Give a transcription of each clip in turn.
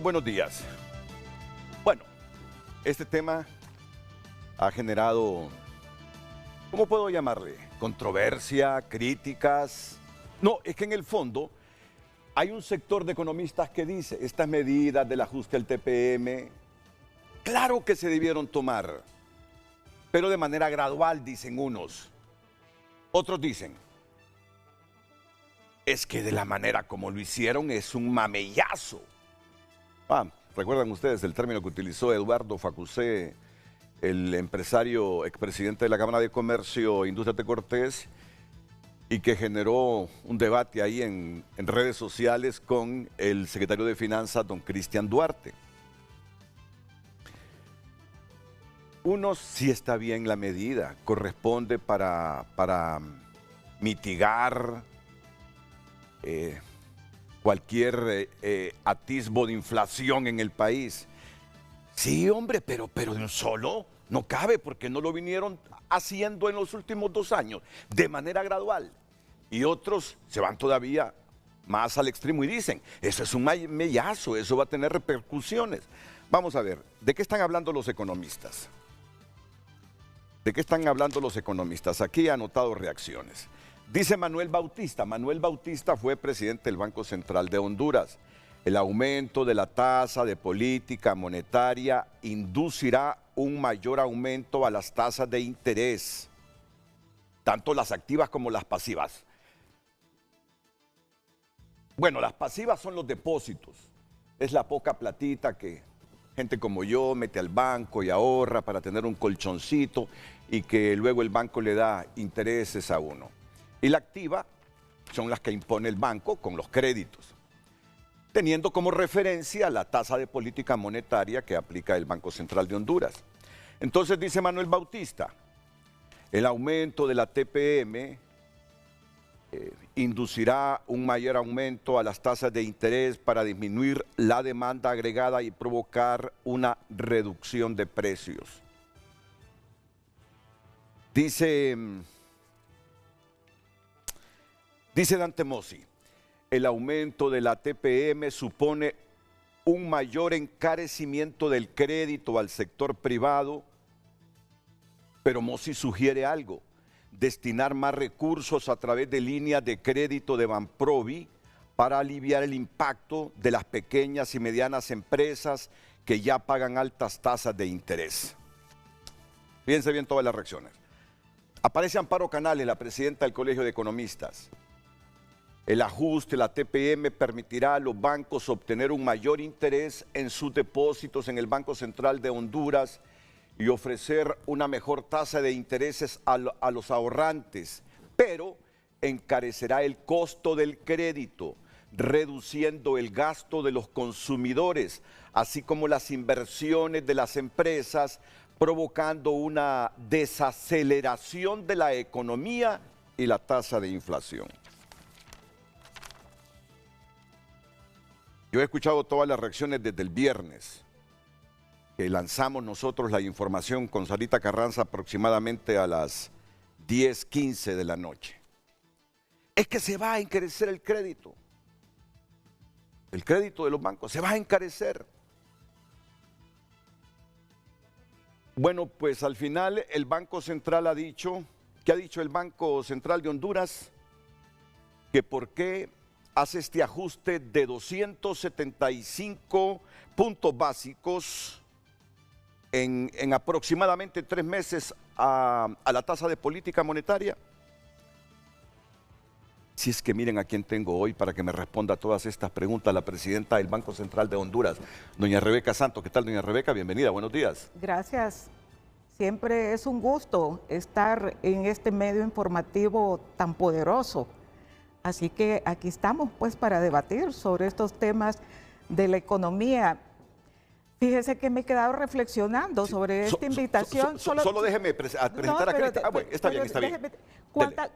Buenos días. Bueno, este tema ha generado, ¿cómo puedo llamarle? Controversia, críticas. No, es que en el fondo hay un sector de economistas que dice, estas medidas del ajuste al TPM, claro que se debieron tomar, pero de manera gradual, dicen unos. Otros dicen, es que de la manera como lo hicieron es un mamellazo. ¿Recuerdan ustedes el término que utilizó Eduardo Facusé, el empresario expresidente de la Cámara de Comercio e Industria de Cortés, y que generó un debate ahí en redes sociales con el secretario de Finanzas, don Cristian Duarte? Uno, sí está bien la medida, corresponde para mitigar cualquier atisbo de inflación en el país. Sí, hombre, pero de un solo no cabe, porque no lo vinieron haciendo en los últimos 2 años, de manera gradual. Y otros se van todavía más al extremo y dicen, eso es un mamellazo, eso va a tener repercusiones. Vamos a ver, ¿de qué están hablando los economistas? ¿De qué están hablando los economistas? Aquí he anotado reacciones. Dice Manuel Bautista fue presidente del Banco Central de Honduras. El aumento de la tasa de política monetaria inducirá un mayor aumento a las tasas de interés, tanto las activas como las pasivas. Bueno, las pasivas son los depósitos, es la poca platita que gente como yo mete al banco y ahorra para tener un colchoncito y que luego el banco le da intereses a uno. Y la activa son las que impone el banco con los créditos, teniendo como referencia la tasa de política monetaria que aplica el Banco Central de Honduras. Entonces dice Manuel Bautista, el aumento de la TPM inducirá un mayor aumento a las tasas de interés para disminuir la demanda agregada y provocar una reducción de precios. Dice Dante Mossi, el aumento de la TPM supone un mayor encarecimiento del crédito al sector privado, pero Mossi sugiere algo, destinar más recursos a través de líneas de crédito de Banprovi para aliviar el impacto de las pequeñas y medianas empresas que ya pagan altas tasas de interés. Fíjense bien todas las reacciones. Aparece Amparo Canales, la presidenta del Colegio de Economistas. El ajuste, la TPM, permitirá a los bancos obtener un mayor interés en sus depósitos en el Banco Central de Honduras y ofrecer una mejor tasa de intereses a los ahorrantes, pero encarecerá el costo del crédito, reduciendo el gasto de los consumidores, así como las inversiones de las empresas, provocando una desaceleración de la economía y la tasa de inflación. Yo he escuchado todas las reacciones desde el viernes, que lanzamos nosotros la información con Sarita Carranza aproximadamente a las 10:15 de la noche. Es que se va a encarecer el crédito de los bancos, se va a encarecer. Bueno, pues al final el Banco Central ha dicho, ¿qué ha dicho el Banco Central de Honduras? Que por qué hace este ajuste de 275 puntos básicos en aproximadamente 3 meses a la tasa de política monetaria. Si es que miren a quién tengo hoy para que me responda a todas estas preguntas, la presidenta del Banco Central de Honduras, doña Rebeca Santos. ¿Qué tal, doña Rebeca? Bienvenida, buenos días. Gracias. Siempre es un gusto estar en este medio informativo tan poderoso. Así que aquí estamos pues para debatir sobre estos temas de la economía. Fíjese que me he quedado reflexionando sobre esta invitación. Solo déjeme presentar a Cristian. Bueno, está bien.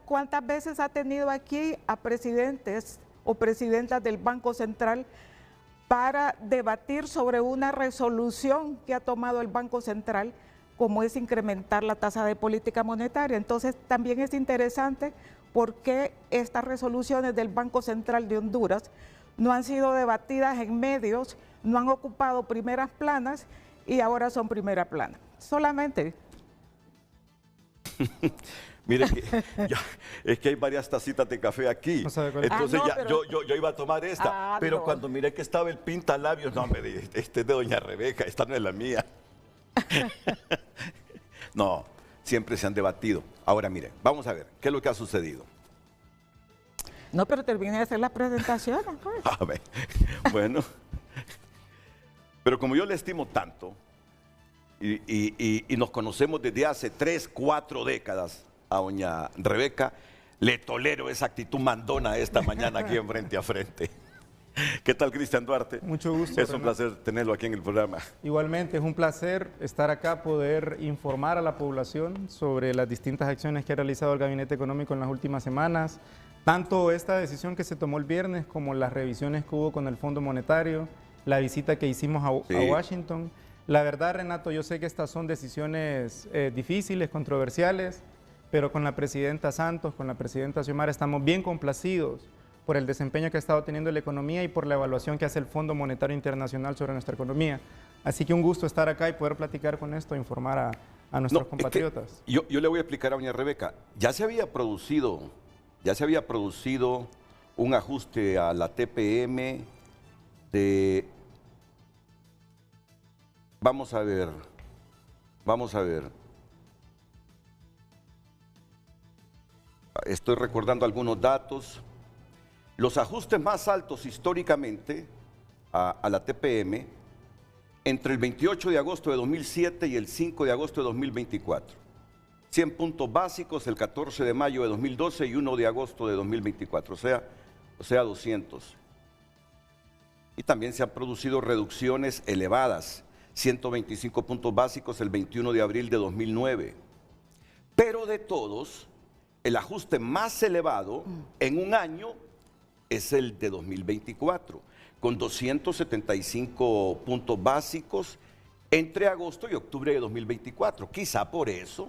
¿Cuántas veces ha tenido aquí a presidentes o presidentas del Banco Central para debatir sobre una resolución que ha tomado el Banco Central, como es incrementar la tasa de política monetaria? Entonces también es interesante por qué estas resoluciones del Banco Central de Honduras no han sido debatidas en medios no han ocupado primeras planas y ahora son primera plana. Solamente. Mire que es que hay varias tacitas de café aquí. No sabe cuál es. Entonces no, ya, pero- yo iba a tomar esta, pero no. cuando miré que estaba el pintalabios, no, me dije, este es de doña Rebeca, esta no es la mía. No, siempre se han debatido. Ahora mire, vamos a ver, ¿qué es lo que ha sucedido? No, pero termine de hacer las presentaciones, pues. A ver, bueno, pero como yo le estimo tanto y nos conocemos desde hace 3, 4 décadas a doña Rebeca, le tolero esa actitud mandona esta mañana aquí en Frente a Frente. ¿Qué tal, Cristian Duarte? Mucho gusto, Es un Renato. placer tenerlo aquí en el programa. Igualmente, es un placer estar acá, poder informar a la población sobre las distintas acciones que ha realizado el Gabinete Económico en las últimas semanas, tanto esta decisión que se tomó el viernes como las revisiones que hubo con el Fondo Monetario, la visita que hicimos a Sí. Washington. La verdad, Renato, yo sé que estas son decisiones difíciles, controversiales, pero con la presidenta Santos, con la presidenta Xiomara, estamos bien complacidos por el desempeño que ha estado teniendo la economía y por la evaluación que hace el Fondo Monetario Internacional sobre nuestra economía. Así que un gusto estar acá y poder platicar con esto e informar a nuestros No, compatriotas. es que yo le voy a explicar a doña Rebeca, ya se había producido un ajuste a la TPM de... Vamos a ver. Estoy recordando algunos datos. Los ajustes más altos históricamente a la TPM entre el 28 de agosto de 2007 y el 5 de agosto de 2024. 100 puntos básicos el 14 de mayo de 2012 y 1 de agosto de 2024, o sea 200. Y también se han producido reducciones elevadas, 125 puntos básicos el 21 de abril de 2009. Pero de todos, el ajuste más elevado en un año es el de 2024, con 275 puntos básicos entre agosto y octubre de 2024. Quizá por eso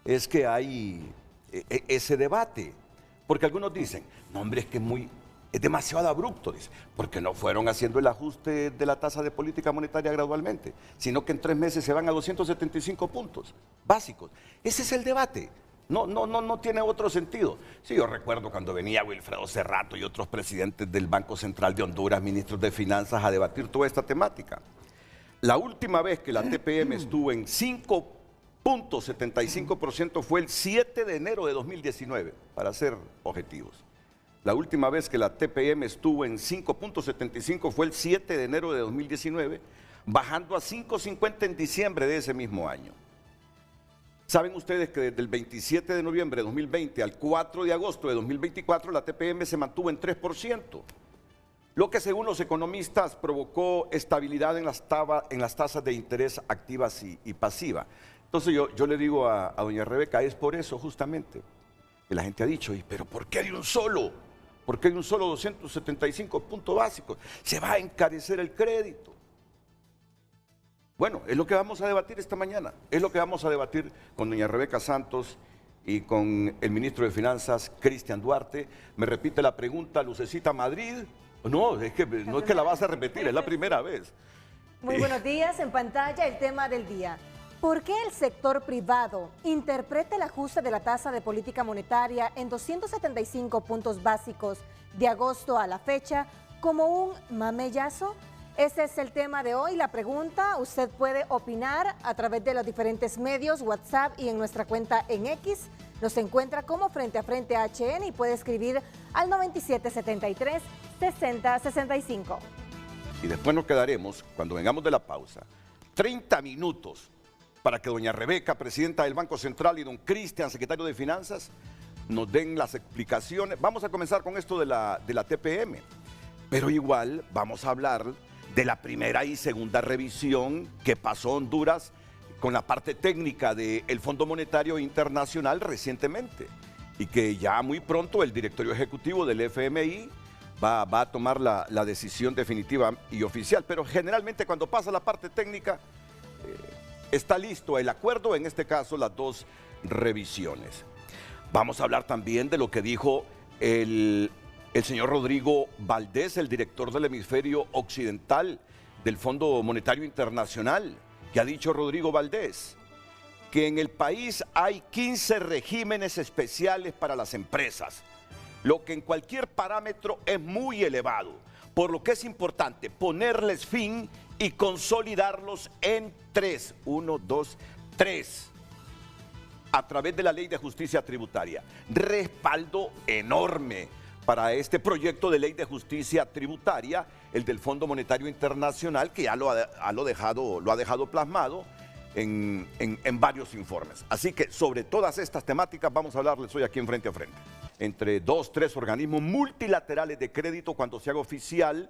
es que hay ese debate, porque algunos dicen, no hombre, es demasiado abrupto, dice, porque no fueron haciendo el ajuste de la tasa de política monetaria gradualmente, sino que en 3 meses se van a 275 puntos básicos. Ese es el debate. No tiene otro sentido. Sí, yo recuerdo cuando venía Wilfredo Cerrato y otros presidentes del Banco Central de Honduras, ministros de Finanzas, a debatir toda esta temática. La última vez que la TPM estuvo en 5.75% fue el 7 de enero de 2019, para ser objetivos. La última vez que la TPM estuvo en 5.75 fue el 7 de enero de 2019, bajando a 5.50 en diciembre de ese mismo año. Saben ustedes que desde el 27 de noviembre de 2020 al 4 de agosto de 2024 la TPM se mantuvo en 3%, lo que según los economistas provocó estabilidad en las tasas de interés activas y pasivas. Entonces yo le digo a doña Rebeca, es por eso justamente que la gente ha dicho, pero ¿por qué hay un solo? ¿Por qué hay un solo 275 puntos básicos? Se va a encarecer el crédito. Bueno, es lo que vamos a debatir esta mañana, es lo que vamos a debatir con doña Rebeca Santos y con el ministro de Finanzas, Cristian Duarte. Me repite la pregunta, Lucecita Madrid. No, es que no es que la vas a repetir, es la primera vez. Muy buenos días, en pantalla el tema del día. ¿Por qué el sector privado interpreta el ajuste de la tasa de política monetaria en 275 puntos básicos de agosto a la fecha como un mamellazo? Ese es el tema de hoy, la pregunta. Usted puede opinar a través de los diferentes medios, WhatsApp y en nuestra cuenta en X. Nos encuentra como Frente a Frente HN y puede escribir al 9773-6065. Y después nos quedaremos, cuando vengamos de la pausa, 30 minutos para que doña Rebeca, presidenta del Banco Central, y don Cristian, secretario de Finanzas, nos den las explicaciones. Vamos a comenzar con esto de la TPM, pero igual vamos a hablar de la primera y segunda revisión que pasó Honduras con la parte técnica del Fondo Monetario Internacional recientemente y que ya muy pronto el directorio ejecutivo del FMI va a tomar la decisión definitiva y oficial. Pero generalmente cuando pasa la parte técnica está listo el acuerdo, en este caso las 2 revisiones. Vamos a hablar también de lo que dijo el señor Rodrigo Valdés, el director del hemisferio occidental, del Fondo Monetario Internacional, que ha dicho Rodrigo Valdés, que en el país hay 15 regímenes especiales para las empresas, lo que en cualquier parámetro es muy elevado, por lo que es importante ponerles fin y consolidarlos en 3, 1, 2, 3, a través de la Ley de Justicia Tributaria. Respaldo enorme para este proyecto de Ley de Justicia Tributaria, el del Fondo Monetario Internacional, que ya lo ha dejado plasmado en varios informes. Así que sobre todas estas temáticas vamos a hablarles hoy aquí en Frente a Frente. Entre 2, 3 organismos multilaterales de crédito, cuando se haga oficial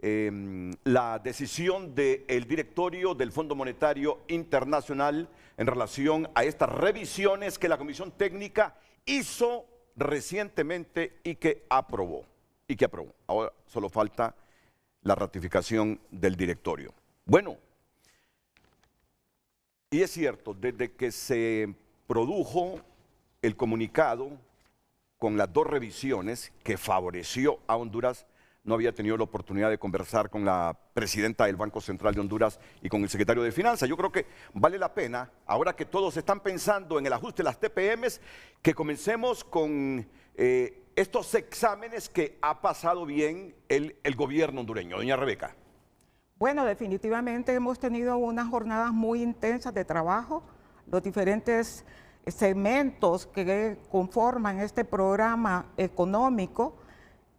la decisión del directorio del Fondo Monetario Internacional en relación a estas revisiones que la Comisión Técnica hizo recientemente y que aprobó. Ahora solo falta la ratificación del directorio. Bueno, y es cierto, desde que se produjo el comunicado con las 2 revisiones que favoreció a Honduras, no había tenido la oportunidad de conversar con la presidenta del Banco Central de Honduras y con el secretario de Finanzas. Yo creo que vale la pena, ahora que todos están pensando en el ajuste de las TPMs, que comencemos con estos exámenes que ha pasado bien el gobierno hondureño. Doña Rebeca. Bueno, definitivamente hemos tenido unas jornadas muy intensas de trabajo. Los diferentes segmentos que conforman este programa económico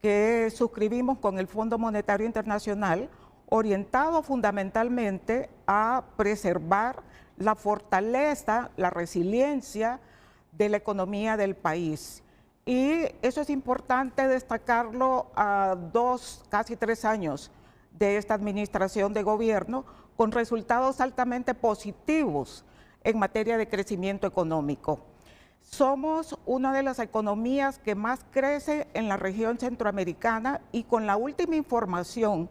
que suscribimos con el Fondo Monetario Internacional, orientado fundamentalmente a preservar la fortaleza, la resiliencia de la economía del país. Y eso es importante destacarlo a casi 3 años de esta administración de gobierno, con resultados altamente positivos en materia de crecimiento económico. Somos una de las economías que más crece en la región centroamericana y con la última información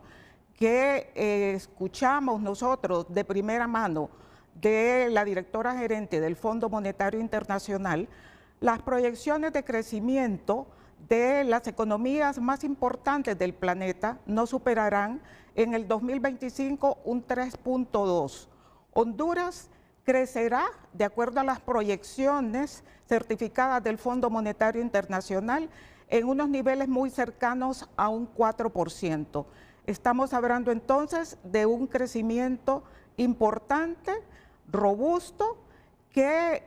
que escuchamos nosotros de primera mano de la directora gerente del Fondo Monetario Internacional, las proyecciones de crecimiento de las economías más importantes del planeta no superarán en el 2025 un 3.2. Honduras crecerá, de acuerdo a las proyecciones certificadas del Fondo Monetario Internacional, en unos niveles muy cercanos a un 4%. Estamos hablando entonces de un crecimiento importante, robusto, que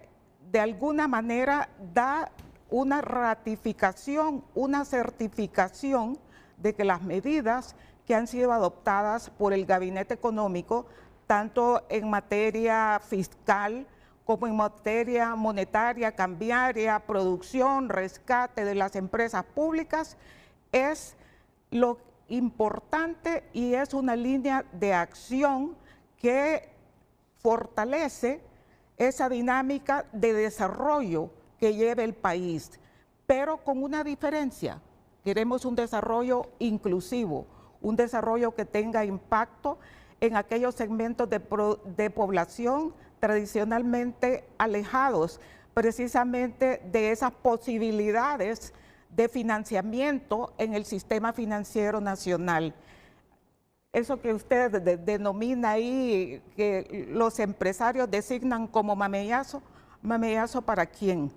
de alguna manera da una ratificación, una certificación de que las medidas que han sido adoptadas por el Gabinete Económico, tanto en materia fiscal como en materia monetaria, cambiaria, producción, rescate de las empresas públicas, es lo importante y es una línea de acción que fortalece esa dinámica de desarrollo que lleva el país, pero con una diferencia. Queremos un desarrollo inclusivo, un desarrollo que tenga impacto en aquellos segmentos de población tradicionalmente alejados precisamente de esas posibilidades de financiamiento en el sistema financiero nacional. Eso que usted denomina ahí, que los empresarios designan como mamellazo, ¿mamellazo para quién?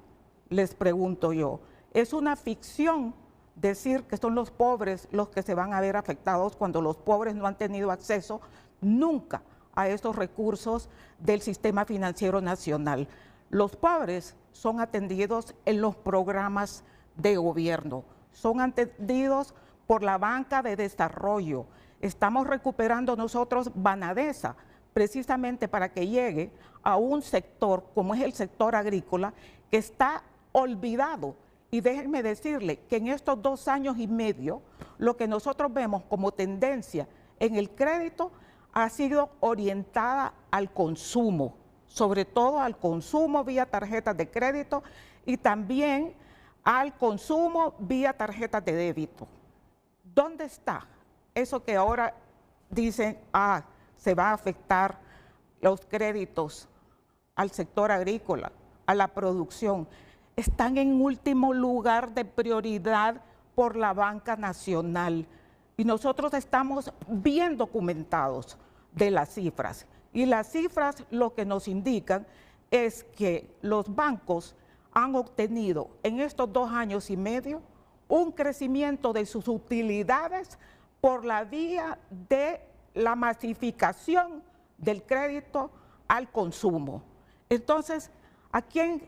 Les pregunto yo. Es una ficción decir que son los pobres los que se van a ver afectados cuando los pobres no han tenido acceso nunca a esos recursos del sistema financiero nacional. Los pobres son atendidos en los programas de gobierno, son atendidos por la banca de desarrollo. Estamos recuperando nosotros Banadesa precisamente para que llegue a un sector como es el sector agrícola que está olvidado. Y déjenme decirle que en estos 2 años y medio lo que nosotros vemos como tendencia en el crédito ha sido orientada al consumo, sobre todo al consumo vía tarjetas de crédito y también al consumo vía tarjetas de débito. ¿Dónde está eso que ahora dicen, se va a afectar los créditos al sector agrícola, a la producción? Están en último lugar de prioridad por la banca nacional. y nosotros estamos bien documentados de las cifras. Y las cifras lo que nos indican es que los bancos han obtenido en estos 2 años y medio un crecimiento de sus utilidades por la vía de la masificación del crédito al consumo. Entonces, ¿a quién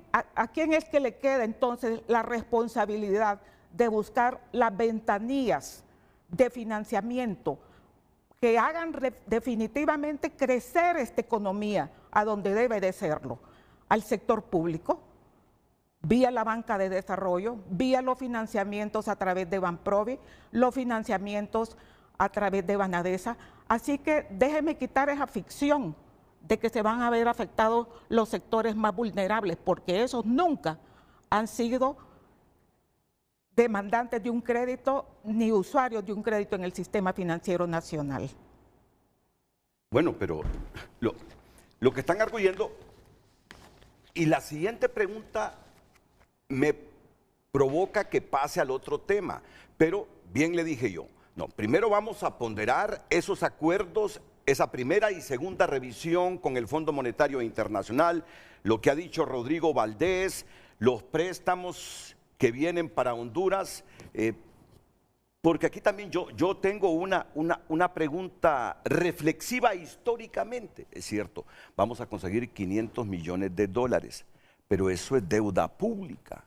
es que le queda entonces la responsabilidad de buscar las ventanillas de financiamiento que hagan definitivamente crecer esta economía a donde debe de serlo? Al sector público, vía la banca de desarrollo, vía los financiamientos a través de Banprovi, los financiamientos a través de Banadesa. Así que déjeme quitar esa ficción de que se van a ver afectados los sectores más vulnerables, porque esos nunca han sido demandantes de un crédito ni usuarios de un crédito en el sistema financiero nacional. Bueno, pero lo que están arguyendo, y la siguiente pregunta me provoca que pase al otro tema, pero bien le dije yo, no, primero vamos a ponderar esos acuerdos, esa primera y segunda revisión con el Fondo Monetario Internacional, lo que ha dicho Rodrigo Valdés, los préstamos que vienen para Honduras, porque aquí también yo tengo una pregunta reflexiva históricamente. Es cierto, vamos a conseguir 500 millones de dólares, pero eso es deuda pública.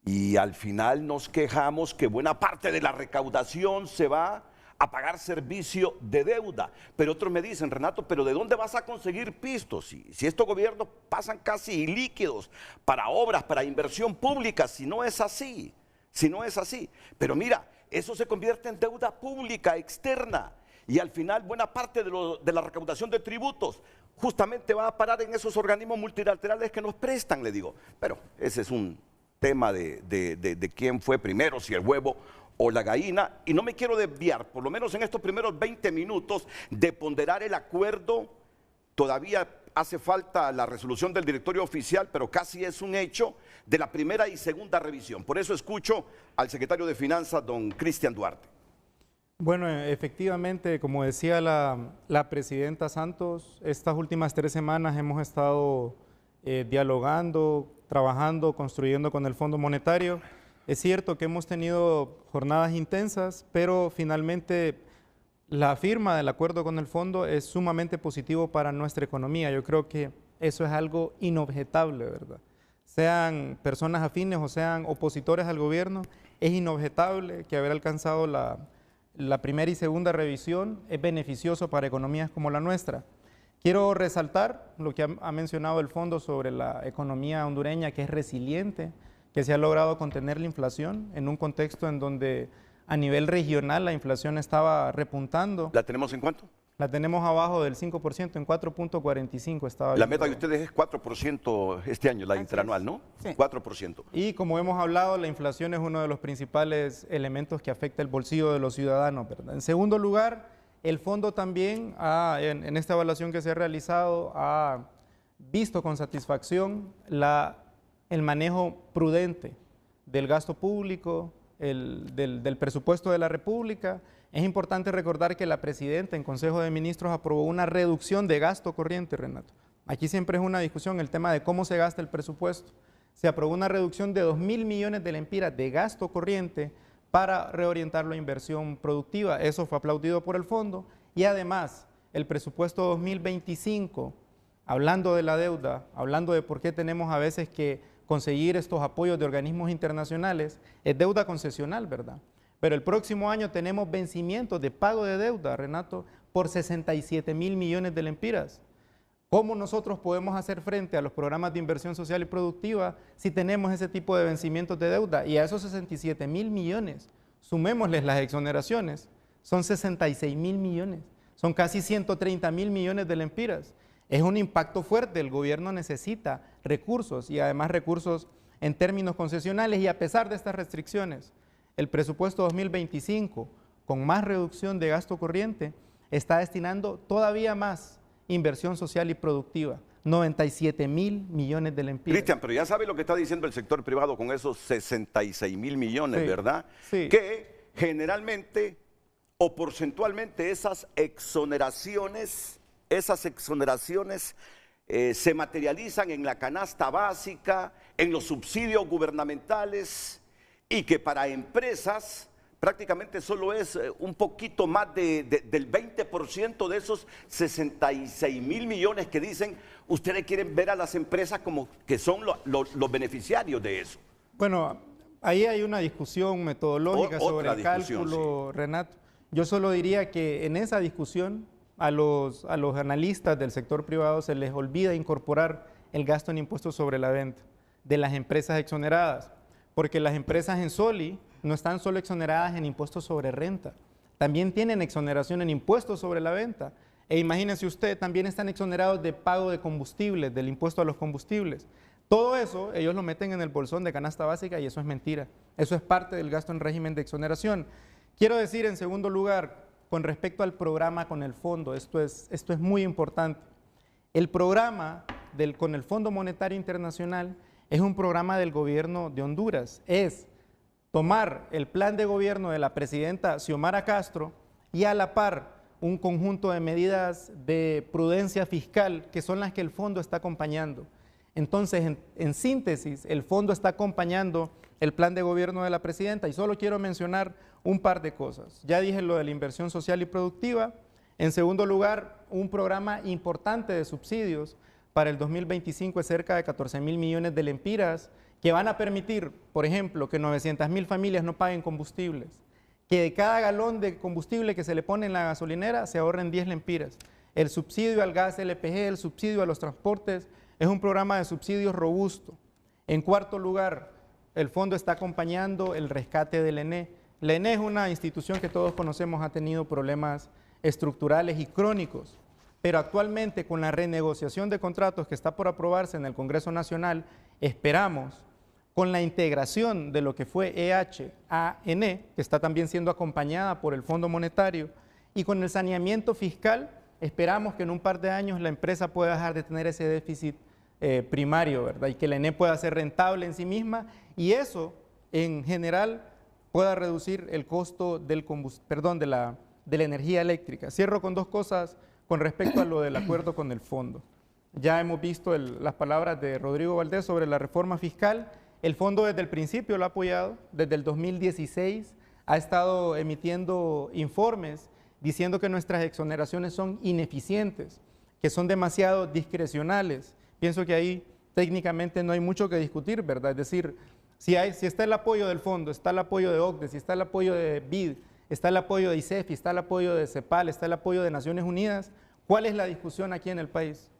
Y al final nos quejamos que buena parte de la recaudación se va a pagar servicio de deuda. Pero otros me dicen, Renato, ¿pero de dónde vas a conseguir pistos? Si estos gobiernos pasan casi ilíquidos para obras, para inversión pública, si no es así. Pero mira, eso se convierte en deuda pública externa. Y al final buena parte de la recaudación de tributos justamente va a parar en esos organismos multilaterales que nos prestan, le digo. Pero ese es un tema de quién fue primero, si el huevo o la gallina, y no me quiero desviar, por lo menos en estos primeros 20 minutos, de ponderar el acuerdo. Todavía hace falta la resolución del directorio oficial, pero casi es un hecho, de la primera y segunda revisión. Por eso escucho al secretario de Finanzas, don Cristian Duarte. Bueno, efectivamente, como decía la presidenta Santos, estas últimas 3 semanas hemos estado dialogando, trabajando, construyendo con el Fondo Monetario. Es cierto que hemos tenido jornadas intensas, pero finalmente la firma del acuerdo con el fondo es sumamente positivo para nuestra economía. Yo creo que eso es algo inobjetable, ¿verdad? Sean personas afines o sean opositores al gobierno, es inobjetable que haber alcanzado la primera y segunda revisión es beneficioso para economías como la nuestra. Quiero resaltar lo que ha mencionado el fondo sobre la economía hondureña, que es resiliente, que se ha logrado contener la inflación en un contexto en donde a nivel regional la inflación estaba repuntando. ¿La tenemos en cuánto? La tenemos abajo del 5%, en 4.45 estaba. La meta de ustedes es 4% este año, la interanual, ¿no? Sí. 4%. Y como hemos hablado, la inflación es uno de los principales elementos que afecta el bolsillo de los ciudadanos, ¿verdad? En segundo lugar, el fondo también, en esta evaluación que se ha realizado, ha visto con satisfacción el manejo prudente del gasto público, del presupuesto de la República. Es importante recordar que la presidenta en Consejo de Ministros aprobó una reducción de gasto corriente, Renato. Aquí siempre es una discusión el tema de cómo se gasta el presupuesto. Se aprobó una reducción de 2.000 millones de lempiras de gasto corriente para reorientarlo a inversión productiva. Eso fue aplaudido por el fondo. Y además, el presupuesto 2025, hablando de la deuda, hablando de por qué tenemos a veces que conseguir estos apoyos de organismos internacionales, es deuda concesional, ¿verdad? Pero el próximo año tenemos vencimientos de pago de deuda, Renato, por 67.000 millones de lempiras. ¿Cómo nosotros podemos hacer frente a los programas de inversión social y productiva si tenemos ese tipo de vencimientos de deuda? Y a esos 67.000 millones, sumémosles las exoneraciones, son 66.000 millones, son casi 130.000 millones de lempiras. Es un impacto fuerte, el gobierno necesita recursos y además recursos en términos concesionales, y a pesar de estas restricciones, el presupuesto 2025, con más reducción de gasto corriente, está destinando todavía más inversión social y productiva, 97.000 millones de lempiras. Cristian, pero ya sabe lo que está diciendo el sector privado con esos 66.000 millones, sí, ¿verdad? Sí. Que generalmente o porcentualmente esas exoneraciones se materializan en la canasta básica, en los subsidios gubernamentales, y que para empresas prácticamente solo es un poquito más del 20% de esos 66.000 millones que dicen, ustedes quieren ver a las empresas como que son los beneficiarios de eso. Bueno, ahí hay una discusión metodológica sobre el cálculo, sí. Renato. Yo solo diría que en esa discusión a los analistas del sector privado se les olvida incorporar el gasto en impuestos sobre la venta de las empresas exoneradas, porque las empresas en Soli no están solo exoneradas en impuestos sobre renta, también tienen exoneración en impuestos sobre la venta. E imagínense usted, también están exonerados de pago de combustibles, del impuesto a los combustibles. Todo eso ellos lo meten en el bolsón de canasta básica y eso es mentira. Eso es parte del gasto en régimen de exoneración. Quiero decir, en segundo lugar, con respecto al programa con el fondo, esto es muy importante. El programa con el Fondo Monetario Internacional es un programa del gobierno de Honduras. Es tomar el plan de gobierno de la presidenta Xiomara Castro y a la par un conjunto de medidas de prudencia fiscal que son las que el fondo está acompañando. Entonces, en síntesis, el fondo está acompañando el plan de gobierno de la presidenta y solo quiero mencionar un par de cosas. Ya dije lo de la inversión social y productiva. En segundo lugar, un programa importante de subsidios para el 2025 es cerca de 14.000 millones de lempiras que van a permitir, por ejemplo, que 900.000 familias no paguen combustibles, que de cada galón de combustible que se le pone en la gasolinera se ahorren 10 lempiras. El subsidio al gas LPG, el subsidio a los transportes, es un programa de subsidios robusto. En cuarto lugar, el fondo está acompañando el rescate del ENE. La ENE es una institución que todos conocemos, ha tenido problemas estructurales y crónicos, pero actualmente con la renegociación de contratos que está por aprobarse en el Congreso Nacional, esperamos, con la integración de lo que fue EH a ENE, que está también siendo acompañada por el Fondo Monetario, y con el saneamiento fiscal, esperamos que en un par de años la empresa pueda dejar de tener ese déficit primario, ¿verdad? Y que la ENE pueda ser rentable en sí misma, y eso, en general, pueda reducir el costo de la energía eléctrica. Cierro con dos cosas con respecto a lo del acuerdo con el fondo. Ya hemos visto las palabras de Rodrigo Valdés sobre la reforma fiscal. El fondo desde el principio lo ha apoyado, desde el 2016 ha estado emitiendo informes diciendo que nuestras exoneraciones son ineficientes, que son demasiado discrecionales. Pienso que ahí técnicamente no hay mucho que discutir, ¿verdad? Es decir, si está el apoyo del fondo, está el apoyo de OCDE, si está el apoyo de BID, está el apoyo de ICEFI, está el apoyo de CEPAL, está el apoyo de Naciones Unidas, ¿cuál es la discusión aquí en el país?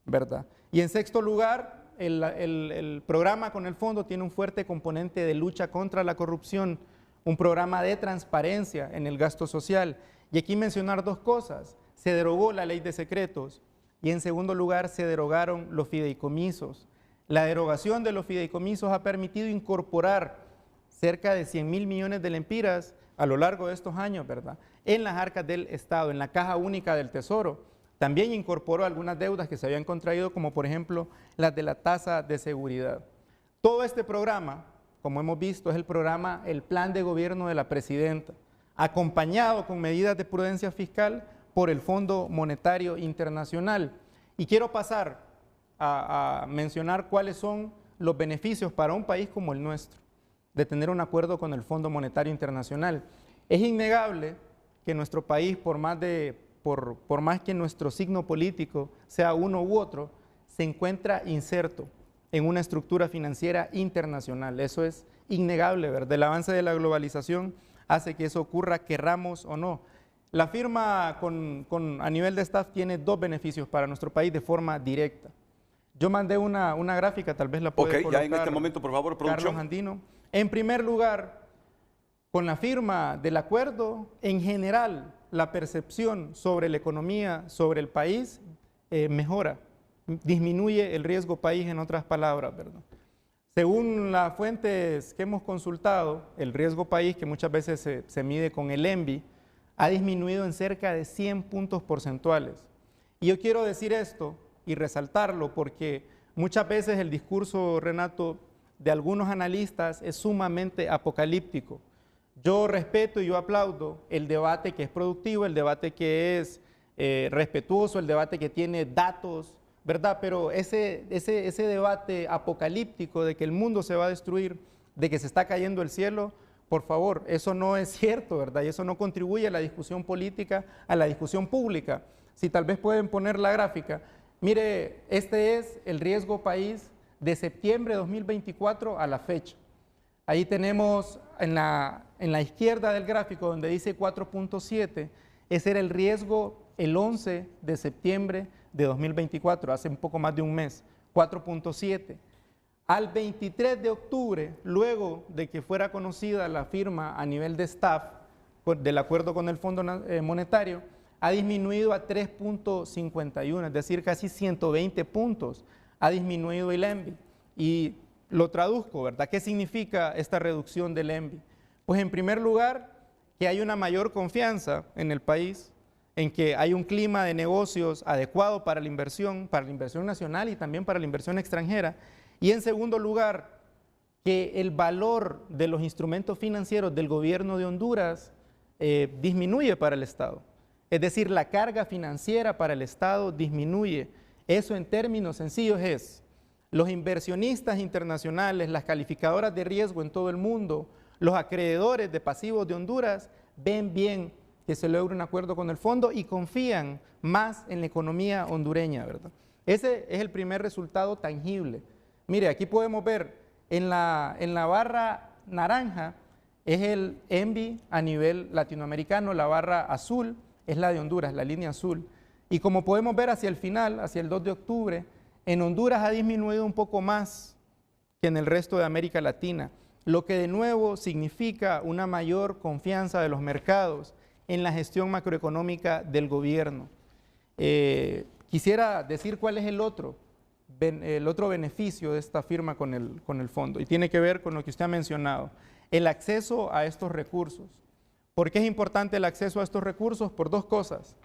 ¿Verdad? Y en sexto lugar, el programa con el fondo tiene un fuerte componente de lucha contra la corrupción, un programa de transparencia en el gasto social. Y aquí mencionar dos cosas: se derogó la ley de secretos y en segundo lugar se derogaron los fideicomisos. La derogación de los fideicomisos ha permitido incorporar cerca de 100.000 millones de lempiras a lo largo de estos años, ¿verdad?, en las arcas del Estado, en la caja única del Tesoro. También incorporó algunas deudas que se habían contraído, como por ejemplo las de la tasa de seguridad. Todo este programa, como hemos visto, es el plan de gobierno de la presidenta, acompañado con medidas de prudencia fiscal por el Fondo Monetario Internacional. Y quiero pasar a mencionar cuáles son los beneficios para un país como el nuestro de tener un acuerdo con el Fondo Monetario Internacional. Es innegable que nuestro país, por más que nuestro signo político sea uno u otro, se encuentra inserto en una estructura financiera internacional. Eso es innegable, ¿verdad? El avance de la globalización hace que eso ocurra, querramos o no. La firma a nivel de staff tiene dos beneficios para nuestro país de forma directa. Yo mandé una gráfica, tal vez la puede colocar. Ya en este momento, por favor, producción. Carlos Andino. En primer lugar, con la firma del acuerdo, en general, la percepción sobre la economía, sobre el país, mejora, disminuye el riesgo país, en otras palabras, ¿verdad? Según las fuentes que hemos consultado, el riesgo país, que muchas veces se mide con el ENVI, ha disminuido en cerca de 100 puntos porcentuales. Y yo quiero decir esto y resaltarlo porque muchas veces el discurso, Renato, de algunos analistas es sumamente apocalíptico. Yo respeto y yo aplaudo el debate que es productivo, el debate que es respetuoso, el debate que tiene datos, ¿verdad? Pero ese debate apocalíptico de que el mundo se va a destruir, de que se está cayendo el cielo, por favor, eso no es cierto, ¿verdad? Y eso no contribuye a la discusión política, a la discusión pública. Si tal vez pueden poner la gráfica. Mire, este es el riesgo país de septiembre de 2024 a la fecha. Ahí tenemos en la izquierda del gráfico donde dice 4.7, ese era el riesgo el 11 de septiembre de 2024, hace un poco más de un mes, 4.7. Al 23 de octubre, luego de que fuera conocida la firma a nivel de staff del acuerdo con el Fondo Monetario, ha disminuido a 3.51, es decir, casi 120 puntos ha disminuido el ENVI. Y lo traduzco, ¿verdad? ¿Qué significa esta reducción del ENVI? Pues en primer lugar, que hay una mayor confianza en el país, en que hay un clima de negocios adecuado para la inversión nacional y también para la inversión extranjera. Y en segundo lugar, que el valor de los instrumentos financieros del gobierno de Honduras disminuye para el Estado. Es decir, la carga financiera para el Estado disminuye. Eso en términos sencillos es, los inversionistas internacionales, las calificadoras de riesgo en todo el mundo, los acreedores de pasivos de Honduras, ven bien que se logre un acuerdo con el fondo y confían más en la economía hondureña, ¿verdad? Ese es el primer resultado tangible. Mire, aquí podemos ver en la barra naranja es el ENVI a nivel latinoamericano, la barra azul es la de Honduras, la línea azul. Y como podemos ver hacia el final, hacia el 2 de octubre, en Honduras ha disminuido un poco más que en el resto de América Latina, lo que de nuevo significa una mayor confianza de los mercados en la gestión macroeconómica del gobierno. Quisiera decir cuál es el otro beneficio de esta firma con el fondo, y tiene que ver con lo que usted ha mencionado, el acceso a estos recursos. ¿Por qué es importante el acceso a estos recursos? Por dos cosas.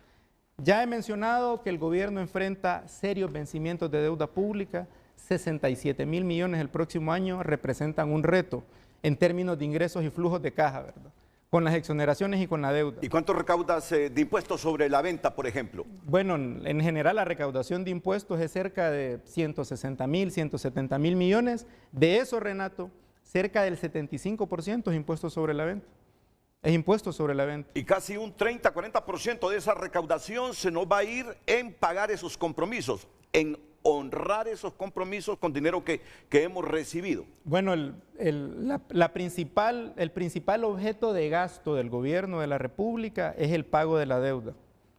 Ya he mencionado que el gobierno enfrenta serios vencimientos de deuda pública, 67.000 millones el próximo año representan un reto en términos de ingresos y flujos de caja, ¿verdad? Con las exoneraciones y con la deuda. ¿Y cuánto recaudas de impuestos sobre la venta, por ejemplo? Bueno, en general la recaudación de impuestos es cerca de 160.000, 170.000 millones. De eso, Renato, cerca del 75% es impuesto sobre la venta. Es impuesto sobre la venta. Y casi un 30-40% de esa recaudación se nos va a ir en pagar esos compromisos, en honrar esos compromisos con dinero que hemos recibido. Bueno, el principal objeto de gasto del gobierno de la República es el pago de la deuda.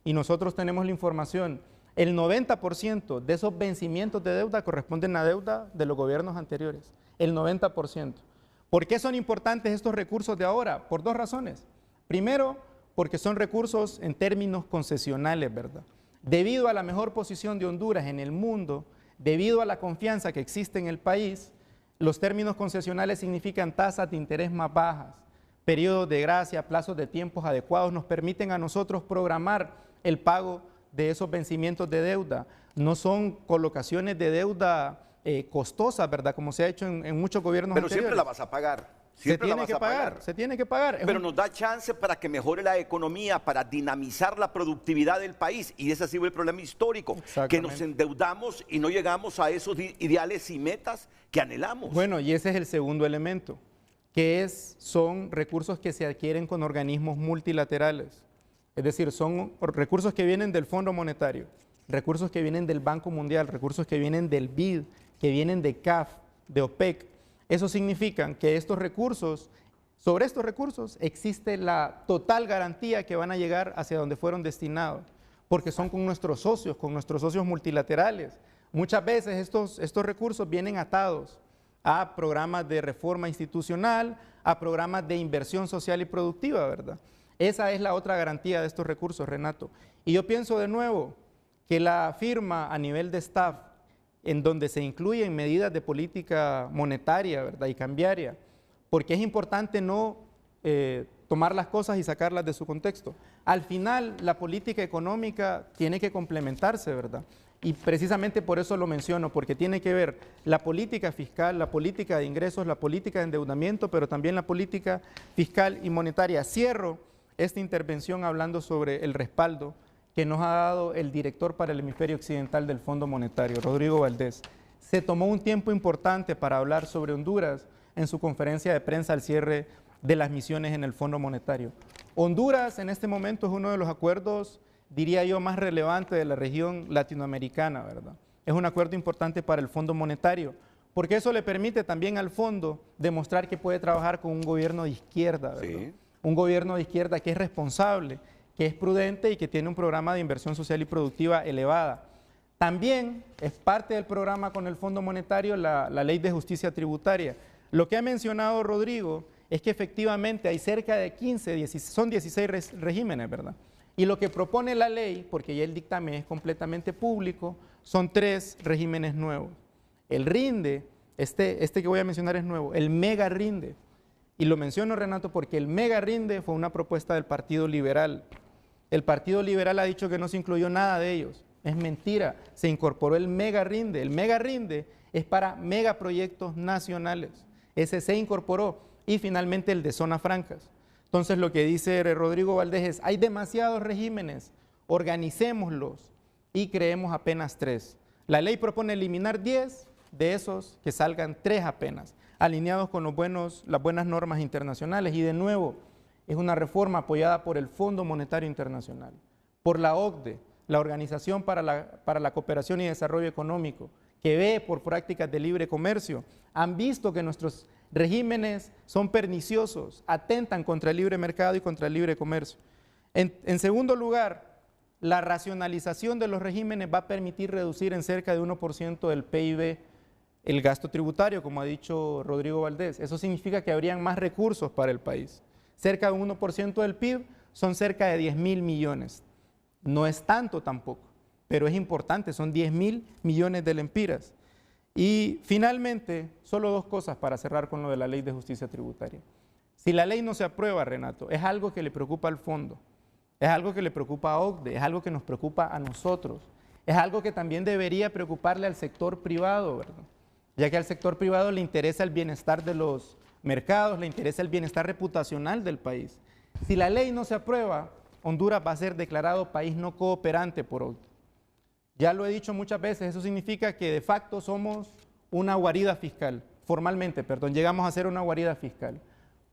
Y nosotros tenemos la información. El 90% de esos vencimientos de deuda corresponden a deuda de los gobiernos anteriores. El 90%. ¿Por qué son importantes estos recursos de ahora? Por dos razones. Primero, porque son recursos en términos concesionales, ¿verdad? Debido a la mejor posición de Honduras en el mundo, debido a la confianza que existe en el país, los términos concesionales significan tasas de interés más bajas, periodos de gracia, plazos de tiempos adecuados, nos permiten a nosotros programar el pago de esos vencimientos de deuda. No son colocaciones de deuda costosas, ¿verdad? Como se ha hecho en muchos gobiernos anteriores. Pero siempre la vas a pagar. Se tiene que pagar. Pero nos da chance para que mejore la economía, para dinamizar la productividad del país. Y ese ha sido el problema histórico, que nos endeudamos y no llegamos a esos ideales y metas que anhelamos. Bueno, y ese es el segundo elemento, que son recursos que se adquieren con organismos multilaterales. Es decir, son recursos que vienen del Fondo Monetario, recursos que vienen del Banco Mundial, recursos que vienen del BID, que vienen de CAF, de OPEC. Eso significa que sobre estos recursos existe la total garantía que van a llegar hacia donde fueron destinados, porque son con nuestros socios multilaterales. Muchas veces estos recursos vienen atados a programas de reforma institucional, a programas de inversión social y productiva, ¿verdad? Esa es la otra garantía de estos recursos, Renato. Y yo pienso de nuevo que la firma a nivel de staff, en donde se incluyen medidas de política monetaria, ¿verdad? Y cambiaria, porque es importante no tomar las cosas y sacarlas de su contexto. Al final, la política económica tiene que complementarse, ¿verdad? Y precisamente por eso lo menciono, porque tiene que ver la política fiscal, la política de ingresos, la política de endeudamiento, pero también la política fiscal y monetaria. Cierro esta intervención hablando sobre el respaldo que nos ha dado el director para el hemisferio occidental del Fondo Monetario, Rodrigo Valdés. Se tomó un tiempo importante para hablar sobre Honduras en su conferencia de prensa al cierre de las misiones en el Fondo Monetario. Honduras en este momento es uno de los acuerdos, diría yo, más relevantes de la región latinoamericana, ¿verdad? Es un acuerdo importante para el Fondo Monetario, porque eso le permite también al fondo demostrar que puede trabajar con un gobierno de izquierda, ¿verdad? Sí. Un gobierno de izquierda que es responsable, que es prudente y que tiene un programa de inversión social y productiva elevada. También es parte del programa con el Fondo Monetario la Ley de Justicia Tributaria. Lo que ha mencionado Rodrigo es que efectivamente hay cerca de 16 regímenes, ¿verdad? Y lo que propone la ley, porque ya el dictamen es completamente público, son 3 regímenes nuevos. El RINDE, este que voy a mencionar es nuevo, el Mega RINDE. Y lo menciono, Renato, porque el Mega RINDE fue una propuesta del Partido Liberal. El Partido Liberal ha dicho que no se incluyó nada de ellos. Es mentira, se incorporó el Mega RINDE. El Mega RINDE es para megaproyectos nacionales. Ese se incorporó. Y finalmente el de zonas francas. Entonces lo que dice Rodrigo Valdés es, hay demasiados regímenes, organicémoslos y creemos apenas 3. La ley propone eliminar 10, de esos que salgan 3 apenas, alineados con las buenas normas internacionales. Y de nuevo, es una reforma apoyada por el Fondo Monetario Internacional, por la OCDE, la Organización para la Cooperación y Desarrollo Económico, que ve por prácticas de libre comercio. Han visto que nuestros regímenes son perniciosos, atentan contra el libre mercado y contra el libre comercio. En segundo lugar, la racionalización de los regímenes va a permitir reducir en cerca de 1% del PIB el gasto tributario, como ha dicho Rodrigo Valdés. Eso significa que habrían más recursos para el país. Cerca de un 1% del PIB son cerca de 10.000 millones. No es tanto tampoco, pero es importante, son 10.000 millones de lempiras. Y finalmente, solo 2 cosas para cerrar con lo de la Ley de Justicia Tributaria. Si la ley no se aprueba, Renato, es algo que le preocupa al fondo, es algo que le preocupa a OCDE, es algo que nos preocupa a nosotros, es algo que también debería preocuparle al sector privado, ¿verdad? Ya que al sector privado le interesa el bienestar de los mercados, le interesa el bienestar reputacional del país. Si la ley no se aprueba, Honduras va a ser declarado país no cooperante por OCDE. Ya lo he dicho muchas veces, eso significa que de facto somos una guarida fiscal, formalmente, perdón, llegamos a ser una guarida fiscal.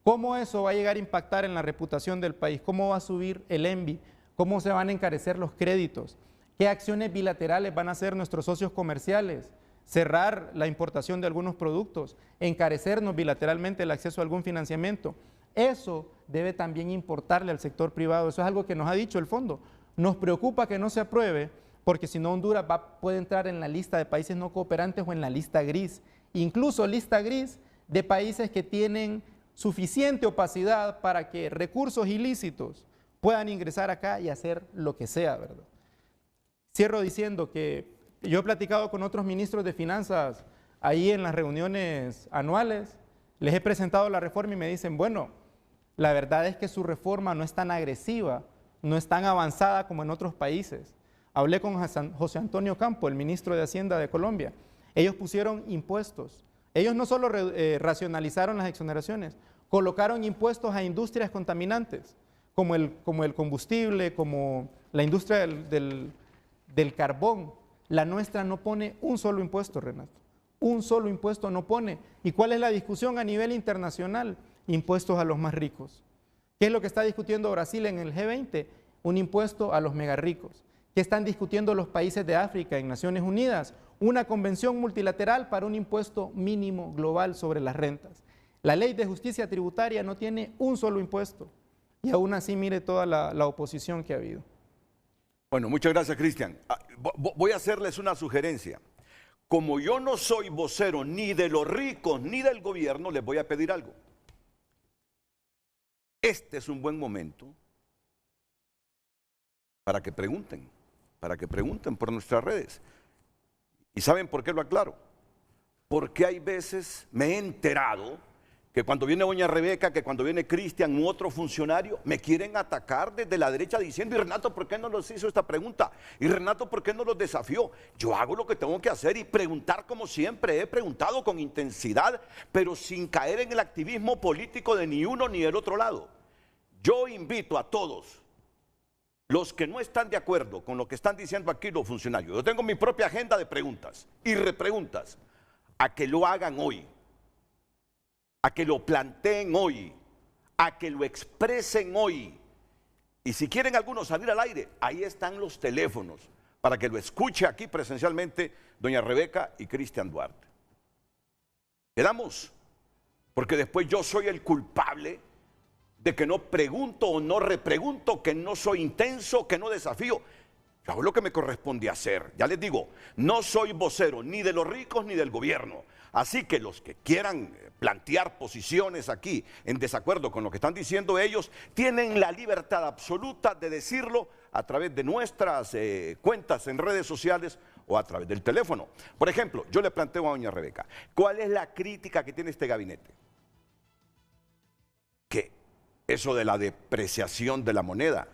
¿Cómo eso va a llegar a impactar en la reputación del país? ¿Cómo va a subir el ENVI? ¿Cómo se van a encarecer los créditos? ¿Qué acciones bilaterales van a hacer nuestros socios comerciales? Cerrar la importación de algunos productos, encarecernos bilateralmente el acceso a algún financiamiento. Eso debe también importarle al sector privado, eso es algo que nos ha dicho el fondo. Nos preocupa que no se apruebe, porque si no Honduras puede entrar en la lista de países no cooperantes o en la lista gris, incluso lista gris de países que tienen suficiente opacidad para que recursos ilícitos puedan ingresar acá y hacer lo que sea, ¿verdad? Cierro diciendo que yo he platicado con otros ministros de finanzas ahí en las reuniones anuales, les he presentado la reforma y me dicen, bueno, la verdad es que su reforma no es tan agresiva, no es tan avanzada como en otros países. Hablé con José Antonio Campo, el ministro de Hacienda de Colombia. Ellos pusieron impuestos. Ellos no solo racionalizaron las exoneraciones, colocaron impuestos a industrias contaminantes, como el combustible, como la industria del carbón. La nuestra no pone un solo impuesto, Renato. Un solo impuesto no pone. ¿Y cuál es la discusión a nivel internacional? Impuestos a los más ricos. ¿Qué es lo que está discutiendo Brasil en el G20? Un impuesto a los mega ricos. ¿Qué están discutiendo los países de África en Naciones Unidas? Una convención multilateral para un impuesto mínimo global sobre las rentas. La ley de justicia tributaria no tiene un solo impuesto. Y aún así mire toda la oposición que ha habido. Bueno, muchas gracias, Cristian. Voy a hacerles una sugerencia. Como yo no soy vocero ni de los ricos ni del gobierno, les voy a pedir algo. Este es un buen momento para que pregunten por nuestras redes. ¿Y saben por qué lo aclaro? Porque hay veces, me he enterado, que cuando viene doña Rebeca, que cuando viene Cristian u otro funcionario, me quieren atacar desde la derecha diciendo, y Renato, ¿por qué no nos hizo esta pregunta? Y Renato, ¿por qué no los desafió? Yo hago lo que tengo que hacer y preguntar como siempre. He preguntado con intensidad, pero sin caer en el activismo político de ni uno ni del otro lado. Yo invito a todos los que no están de acuerdo con lo que están diciendo aquí los funcionarios. Yo tengo mi propia agenda de preguntas y repreguntas, a que lo hagan hoy, a que lo planteen hoy, a que lo expresen hoy. Y si quieren algunos salir al aire, ahí están los teléfonos para que lo escuche aquí presencialmente doña Rebeca y Cristian Duarte. Quedamos, porque después yo soy el culpable de que no pregunto o no repregunto, que no soy intenso, que no desafío. Yo hago lo que me corresponde hacer. Ya les digo, no soy vocero ni de los ricos ni del gobierno. Así que los que quieran plantear posiciones aquí en desacuerdo con lo que están diciendo ellos, tienen la libertad absoluta de decirlo a través de nuestras cuentas en redes sociales o a través del teléfono. Por ejemplo, yo le planteo a doña Rebeca, ¿cuál es la crítica que tiene este gabinete? Que eso de la depreciación de la moneda,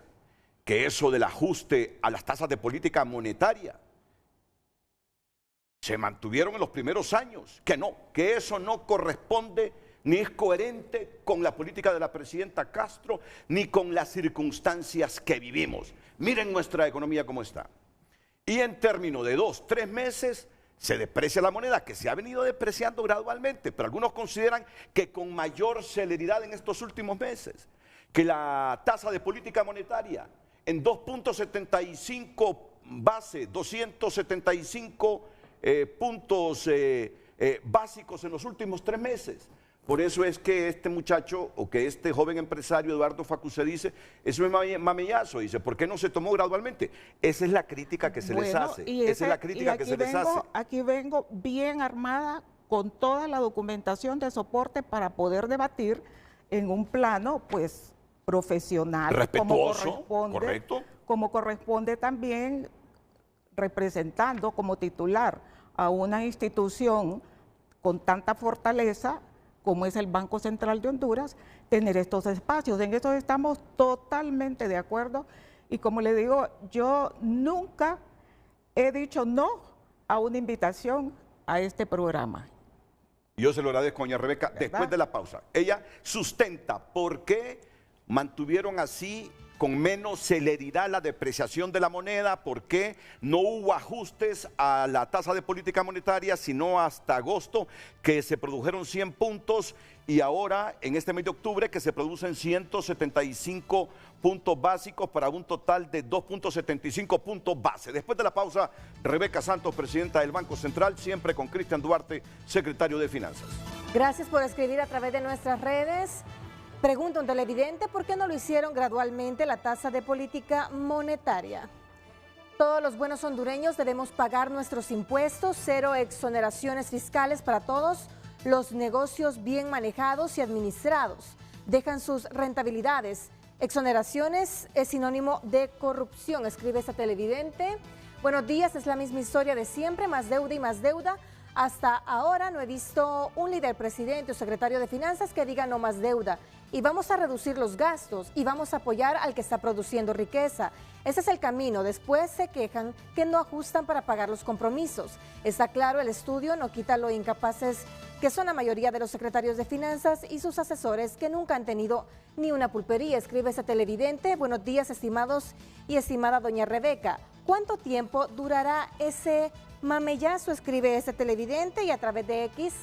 que eso del ajuste a las tasas de política monetaria, se mantuvieron en los primeros años, que no, que eso no corresponde ni es coherente con la política de la presidenta Castro, ni con las circunstancias que vivimos. Miren nuestra economía cómo está. Y en términos de 2, 3 meses se deprecia la moneda, que se ha venido depreciando gradualmente, pero algunos consideran que con mayor celeridad en estos últimos meses, que la tasa de política monetaria en 2.75 base, 275 puntos básicos en los últimos 3 meses. Por eso es que este muchacho o que este joven empresario Eduardo Facusé dice, eso es mamellazo, dice, ¿por qué no se tomó gradualmente? Esa es la crítica que se les hace. Esa es la crítica que se les hace. Aquí vengo bien armada con toda la documentación de soporte para poder debatir en un plano pues profesional, respetuoso, correcto, como corresponde también representando como titular a una institución con tanta fortaleza como es el Banco Central de Honduras, tener estos espacios. En eso estamos totalmente de acuerdo y como le digo, yo nunca he dicho no a una invitación a este programa. Yo se lo agradezco, doña Rebeca, ¿verdad? Después de la pausa. Ella sustenta por qué mantuvieron así con menos celeridad la depreciación de la moneda, por qué no hubo ajustes a la tasa de política monetaria, sino hasta agosto, que se produjeron 100 puntos, y ahora en este mes de octubre que se producen 175 puntos básicos para un total de 2.75 puntos base. Después de la pausa, Rebeca Santos, presidenta del Banco Central, siempre con Cristian Duarte, secretario de Finanzas. Gracias por escribir a través de nuestras redes. Pregunta un televidente, ¿por qué no lo hicieron gradualmente la tasa de política monetaria? Todos los buenos hondureños debemos pagar nuestros impuestos, 0 exoneraciones fiscales para todos. Los negocios bien manejados y administrados dejan sus rentabilidades. Exoneraciones es sinónimo de corrupción, escribe esta televidente. Buenos días, es la misma historia de siempre, más deuda y más deuda. Hasta ahora no he visto un líder presidente o secretario de Finanzas que diga no más deuda. Y vamos a reducir los gastos y vamos a apoyar al que está produciendo riqueza. Ese es el camino. Después se quejan que no ajustan para pagar los compromisos. Está claro, el estudio no quita lo incapaces que son la mayoría de los secretarios de Finanzas y sus asesores que nunca han tenido ni una pulpería, escribe ese televidente. Buenos días, estimados y estimada doña Rebeca. ¿Cuánto tiempo durará ese mamellazo? Escribe ese televidente. Y a través de X,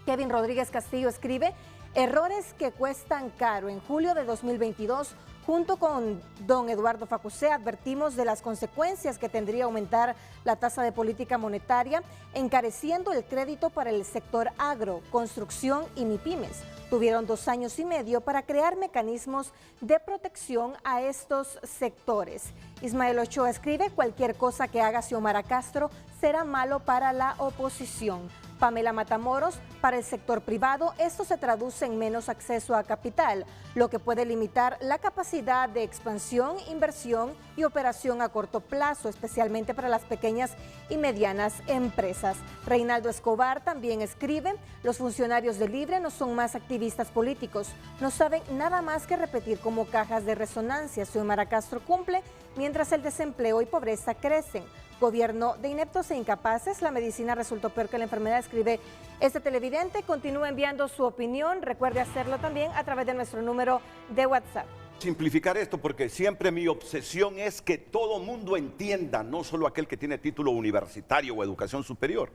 Kevin Rodríguez Castillo escribe: errores que cuestan caro. En julio de 2022, junto con don Eduardo Facusé, advertimos de las consecuencias que tendría aumentar la tasa de política monetaria, encareciendo el crédito para el sector agro, construcción y MIPYMES. Tuvieron 2 años y medio para crear mecanismos de protección a estos sectores. Ismael Ochoa escribe: cualquier cosa que haga Xiomara Castro será malo para la oposición. Pamela Matamoros, para el sector privado esto se traduce en menos acceso a capital, lo que puede limitar la capacidad de expansión, inversión y operación a corto plazo, especialmente para las pequeñas y medianas empresas. Reinaldo Escobar también escribe: los funcionarios de Libre no son más activistas políticos, no saben nada más que repetir como cajas de resonancia. Xiomara Castro cumple mientras el desempleo y pobreza crecen. Gobierno de ineptos e incapaces, la medicina resultó peor que la enfermedad, escribe este televidente. Continúa enviando su opinión, recuerde hacerlo también a través de nuestro número de WhatsApp. Simplificar esto, porque siempre mi obsesión es que todo mundo entienda, no solo aquel que tiene título universitario o educación superior.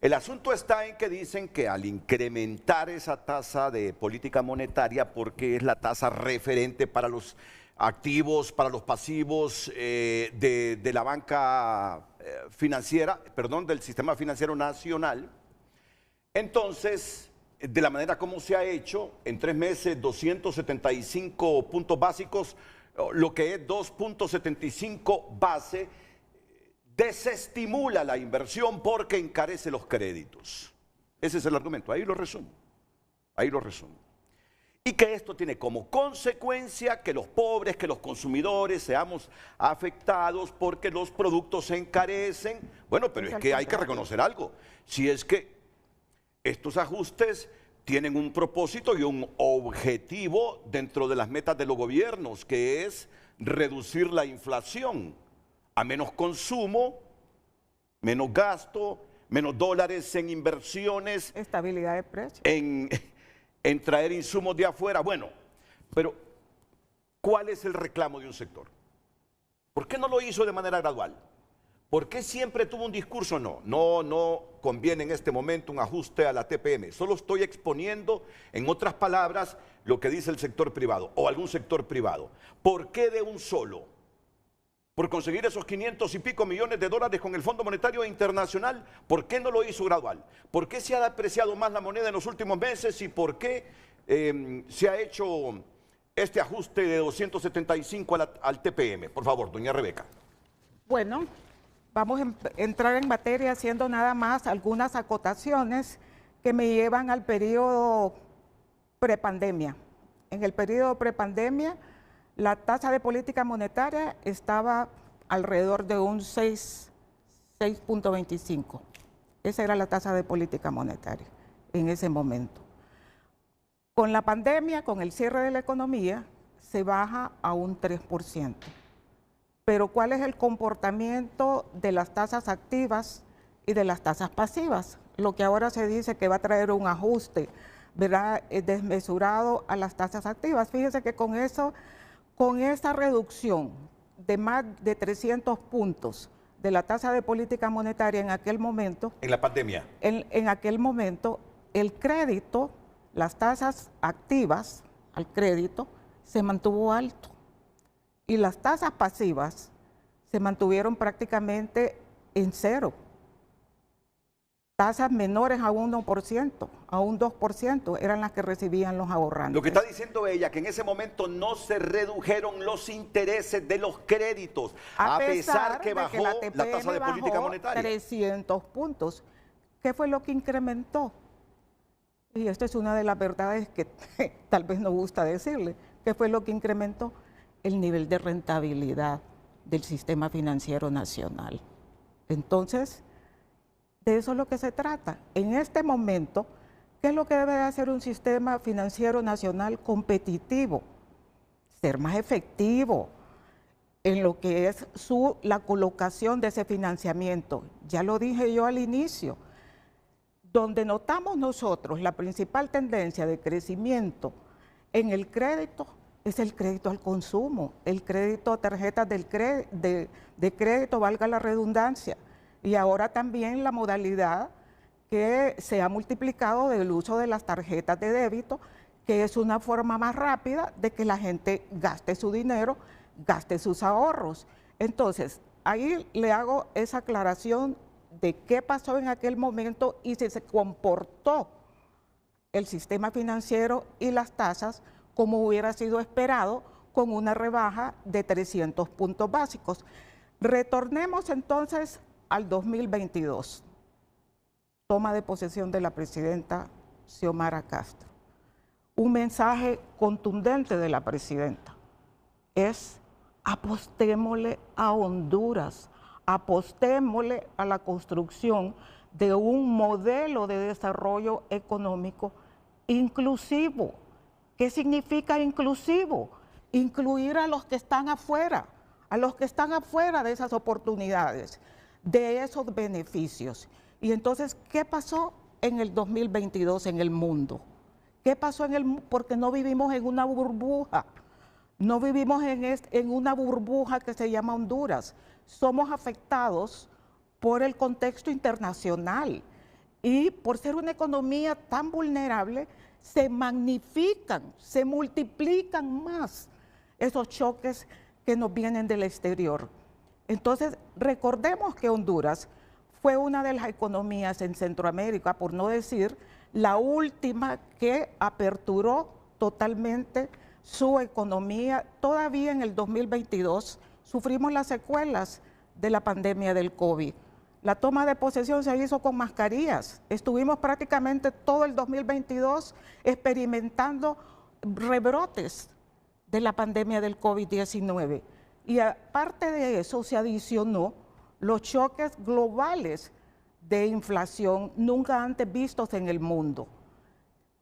El asunto está en que dicen que al incrementar esa tasa de política monetaria, porque es la tasa referente para los activos, para los pasivos de la banca financiera, perdón, del sistema financiero nacional. Entonces, de la manera como se ha hecho, en 3 meses 275 puntos básicos, lo que es 2.75 base, desestimula la inversión porque encarece los créditos. Ese es el argumento, ahí lo resumo, ahí lo resumo. Y que esto tiene como consecuencia que los pobres, que los consumidores seamos afectados porque los productos se encarecen. Bueno, pero es que hay que reconocer algo. Si es que estos ajustes tienen un propósito y un objetivo dentro de las metas de los gobiernos, que es reducir la inflación. A menos consumo, menos gasto, menos dólares en inversiones. Estabilidad de precios. En traer insumos de afuera. Bueno, pero ¿cuál es el reclamo de un sector? ¿Por qué no lo hizo de manera gradual? ¿Por qué siempre tuvo un discurso? No conviene en este momento un ajuste a la TPM. Solo estoy exponiendo, en otras palabras, lo que dice el sector privado o algún sector privado. ¿Por qué de un solo? Por conseguir esos 500 y pico millones de dólares con el Fondo Monetario Internacional. ¿Por qué no lo hizo gradual? ¿Por qué se ha apreciado más la moneda en los últimos meses y por qué se ha hecho este ajuste de 275 al TPM? Por favor, doña Rebeca. Bueno, vamos a entrar en materia haciendo nada más algunas acotaciones que me llevan al periodo prepandemia. En el periodo prepandemia, la tasa de política monetaria estaba alrededor de un 6.25. Esa era la tasa de política monetaria en ese momento. Con la pandemia, con el cierre de la economía, se baja a un 3%. Pero ¿cuál es el comportamiento de las tasas activas y de las tasas pasivas? Lo que ahora se dice que va a traer un ajuste, ¿verdad?, desmesurado a las tasas activas. Fíjense que con esa reducción de más de 300 puntos de la tasa de política monetaria en aquel momento. En la pandemia. En aquel momento, el crédito, las tasas activas al crédito, se mantuvo alto. Y las tasas pasivas se mantuvieron prácticamente en cero. Tasas menores a 1%, a un 2% eran las que recibían los ahorrantes. Lo que está diciendo ella, que en ese momento no se redujeron los intereses de los créditos, a pesar que bajó la tasa de política monetaria. 300 puntos. ¿Qué fue lo que incrementó? Y esta es una de las verdades que tal vez no gusta decirle. ¿Qué fue lo que incrementó? El nivel de rentabilidad del sistema financiero nacional. Entonces, de eso es lo que se trata. En este momento, ¿qué es lo que debe de hacer un sistema financiero nacional competitivo? Ser más efectivo en lo que es la colocación de ese financiamiento. Ya lo dije yo al inicio. Donde notamos nosotros la principal tendencia de crecimiento en el crédito es el crédito al consumo, el crédito a tarjetas de crédito, valga la redundancia. Y ahora también la modalidad que se ha multiplicado del uso de las tarjetas de débito, que es una forma más rápida de que la gente gaste su dinero, gaste sus ahorros. Entonces, ahí le hago esa aclaración de qué pasó en aquel momento y si se comportó el sistema financiero y las tasas como hubiera sido esperado con una rebaja de 300 puntos básicos. Retornemos entonces al 2022. toma de posesión de la presidenta Xiomara Castro. Un mensaje contundente de la presidenta es: apostémosle a Honduras, apostémosle a la construcción de un modelo de desarrollo económico inclusivo. ¿Qué significa inclusivo? Incluir a los que están afuera de esas oportunidades, de esos beneficios. Y entonces, ¿qué pasó en el 2022 en el mundo? ¿Qué pasó en el mundo? Porque no vivimos en una burbuja, no vivimos en una burbuja que se llama Honduras. Somos afectados por el contexto internacional y por ser una economía tan vulnerable, se magnifican, se multiplican más esos choques que nos vienen del exterior. Entonces, recordemos que Honduras fue una de las economías en Centroamérica, por no decir la última que aperturó totalmente su economía. Todavía en el 2022 sufrimos las secuelas de la pandemia del COVID. La toma de posesión se hizo con mascarillas. Estuvimos prácticamente todo el 2022 experimentando rebrotes de la pandemia del COVID-19. Y aparte de eso se adicionó los choques globales de inflación nunca antes vistos en el mundo,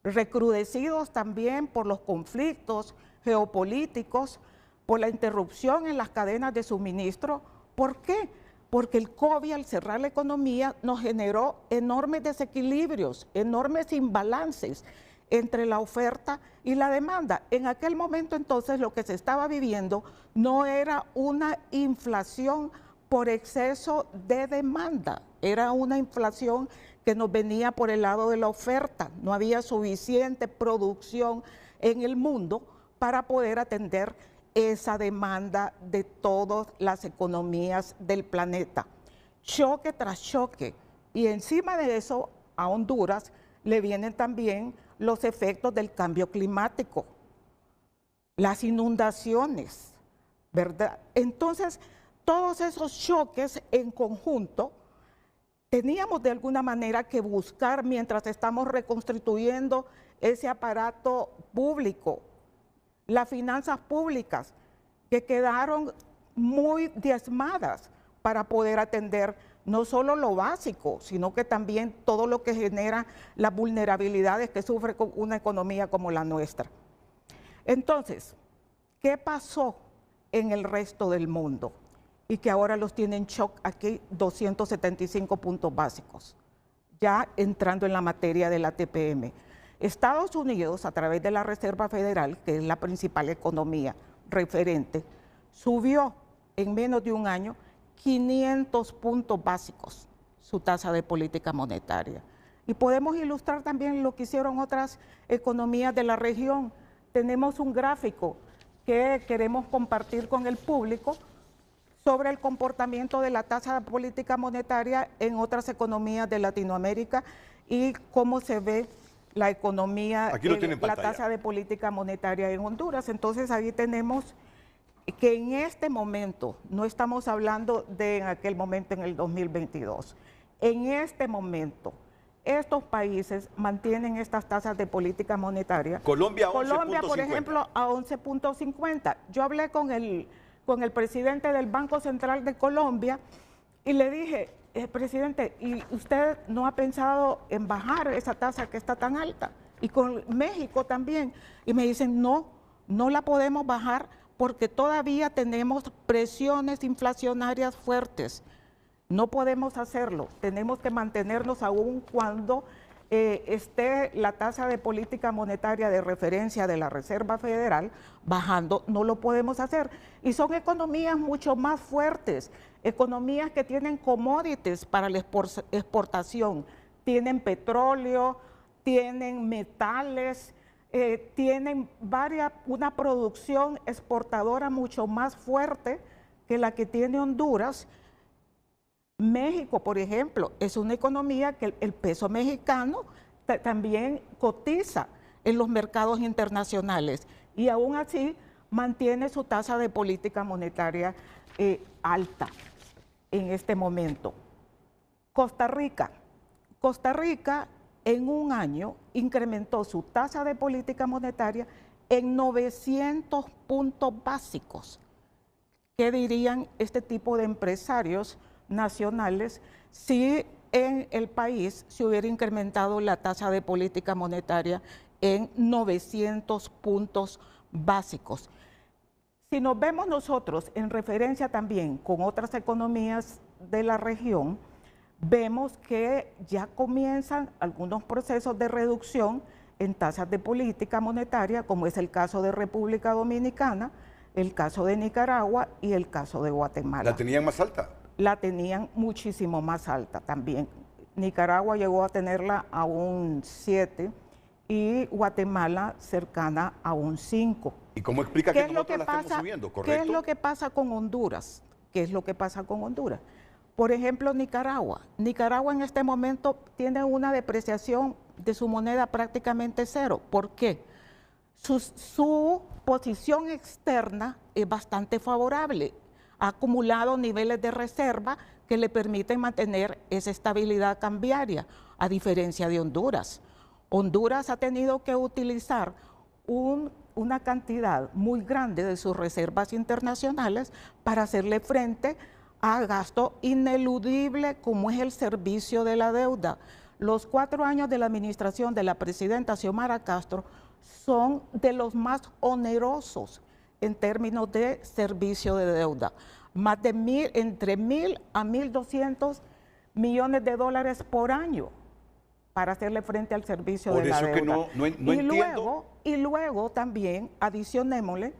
recrudecidos también por los conflictos geopolíticos, por la interrupción en las cadenas de suministro. ¿Por qué? Porque el COVID, al cerrar la economía, nos generó enormes desequilibrios, enormes imbalances entre la oferta y la demanda. En aquel momento entonces lo que se estaba viviendo no era una inflación por exceso de demanda, era una inflación que nos venía por el lado de la oferta. No había suficiente producción en el mundo para poder atender esa demanda de todas las economías del planeta. Choque tras choque. Y encima de eso, a Honduras le vienen también los efectos del cambio climático, las inundaciones, ¿verdad? Entonces, todos esos choques en conjunto, teníamos de alguna manera que buscar, mientras estamos reconstituyendo ese aparato público, las finanzas públicas, que quedaron muy diezmadas para poder atender no solo lo básico, sino que también todo lo que genera las vulnerabilidades que sufre una economía como la nuestra. Entonces, ¿qué pasó en el resto del mundo? Y que ahora los tienen en shock aquí 275 puntos básicos, ya entrando en la materia de la TPM. Estados Unidos, a través de la Reserva Federal, que es la principal economía referente, subió en menos de un año 500 puntos básicos su tasa de política monetaria. Y podemos ilustrar también lo que hicieron otras economías de la región. Tenemos un gráfico que queremos compartir con el público sobre el comportamiento de la tasa de política monetaria en otras economías de Latinoamérica y cómo se ve la economía, la tasa de política monetaria en Honduras. Entonces ahí tenemos que en este momento, no estamos hablando de en aquel momento en el 2022, en este momento, estos países mantienen estas tasas de política monetaria. Colombia, por ejemplo, a 11.50. Yo hablé con el presidente del Banco Central de Colombia y le dije, presidente, ¿y usted no ha pensado en bajar esa tasa que está tan alta? Y con México también. Y me dicen, no la podemos bajar porque todavía tenemos presiones inflacionarias fuertes. No podemos hacerlo, tenemos que mantenernos aún cuando esté la tasa de política monetaria de referencia de la Reserva Federal bajando, no lo podemos hacer. Y son economías mucho más fuertes, economías que tienen commodities para la exportación, tienen petróleo, tienen metales, tienen una producción exportadora mucho más fuerte que la que tiene Honduras. México, por ejemplo, es una economía que el peso mexicano también cotiza en los mercados internacionales y aún así mantiene su tasa de política monetaria alta en este momento. Costa Rica Costa Rica en un año incrementó su tasa de política monetaria en 900 puntos básicos. ¿Qué dirían este tipo de empresarios nacionales si en el país se hubiera incrementado la tasa de política monetaria en 900 puntos básicos? Si nos vemos nosotros en referencia también con otras economías de la región, vemos que ya comienzan algunos procesos de reducción en tasas de política monetaria, como es el caso de República Dominicana, el caso de Nicaragua y el caso de Guatemala. ¿La tenían más alta? La tenían muchísimo más alta también. Nicaragua llegó a tenerla a un 7 y Guatemala cercana a un 5. ¿Y cómo explica que nosotros la estamos subiendo? ¿Qué es ¿Correcto? lo que pasa con Honduras? ¿Qué es lo que pasa con Honduras? Por ejemplo, Nicaragua. Nicaragua en este momento tiene una depreciación de su moneda prácticamente cero. ¿Por qué? Su posición externa es bastante favorable. Ha acumulado niveles de reserva que le permiten mantener esa estabilidad cambiaria, a diferencia de Honduras. Honduras ha tenido que utilizar una cantidad muy grande de sus reservas internacionales para hacerle frente a gasto ineludible como es el servicio de la deuda. Los 4 años de la administración de la presidenta Xiomara Castro son de los más onerosos en términos de servicio de deuda. Más de entre 1.000 a 1.200 millones de dólares por año para hacerle frente al servicio de la deuda. Por eso que no entiendo. Y luego también adicionémosle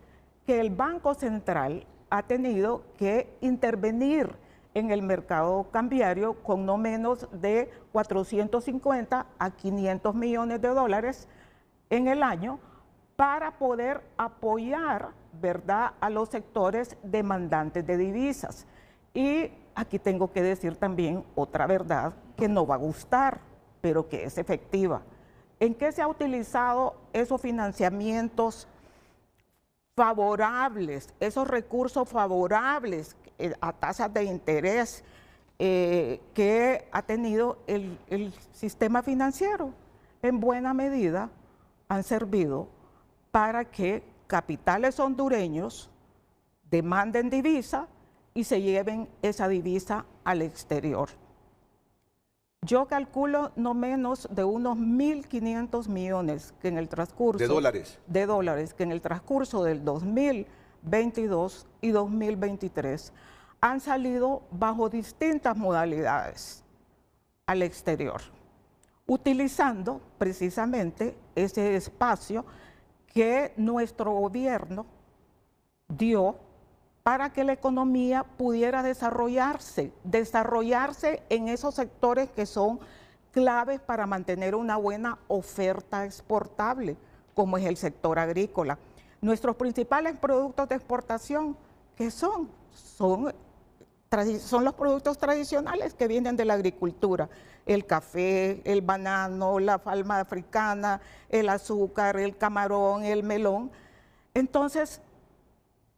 que el Banco Central ha tenido que intervenir en el mercado cambiario con no menos de 450 a 500 millones de dólares en el año para poder apoyar, ¿verdad?, a los sectores demandantes de divisas. Y aquí tengo que decir también otra verdad que no va a gustar, pero que es efectiva. ¿En qué se ha utilizado esos financiamientos favorables, esos recursos favorables a tasas de interés que ha tenido el sistema financiero? En buena medida han servido para que capitales hondureños demanden divisa y se lleven esa divisa al exterior. Yo calculo no menos de unos 1.500 millones que en el transcurso... ¿De dólares? De dólares, que en el transcurso del 2022 y 2023 han salido bajo distintas modalidades al exterior, utilizando precisamente ese espacio que nuestro gobierno dio para que la economía pudiera desarrollarse en esos sectores que son claves para mantener una buena oferta exportable, como es el sector agrícola. Nuestros principales productos de exportación, ¿qué son? Son los productos tradicionales que vienen de la agricultura: el café, el banano, la palma africana, el azúcar, el camarón, el melón. Entonces,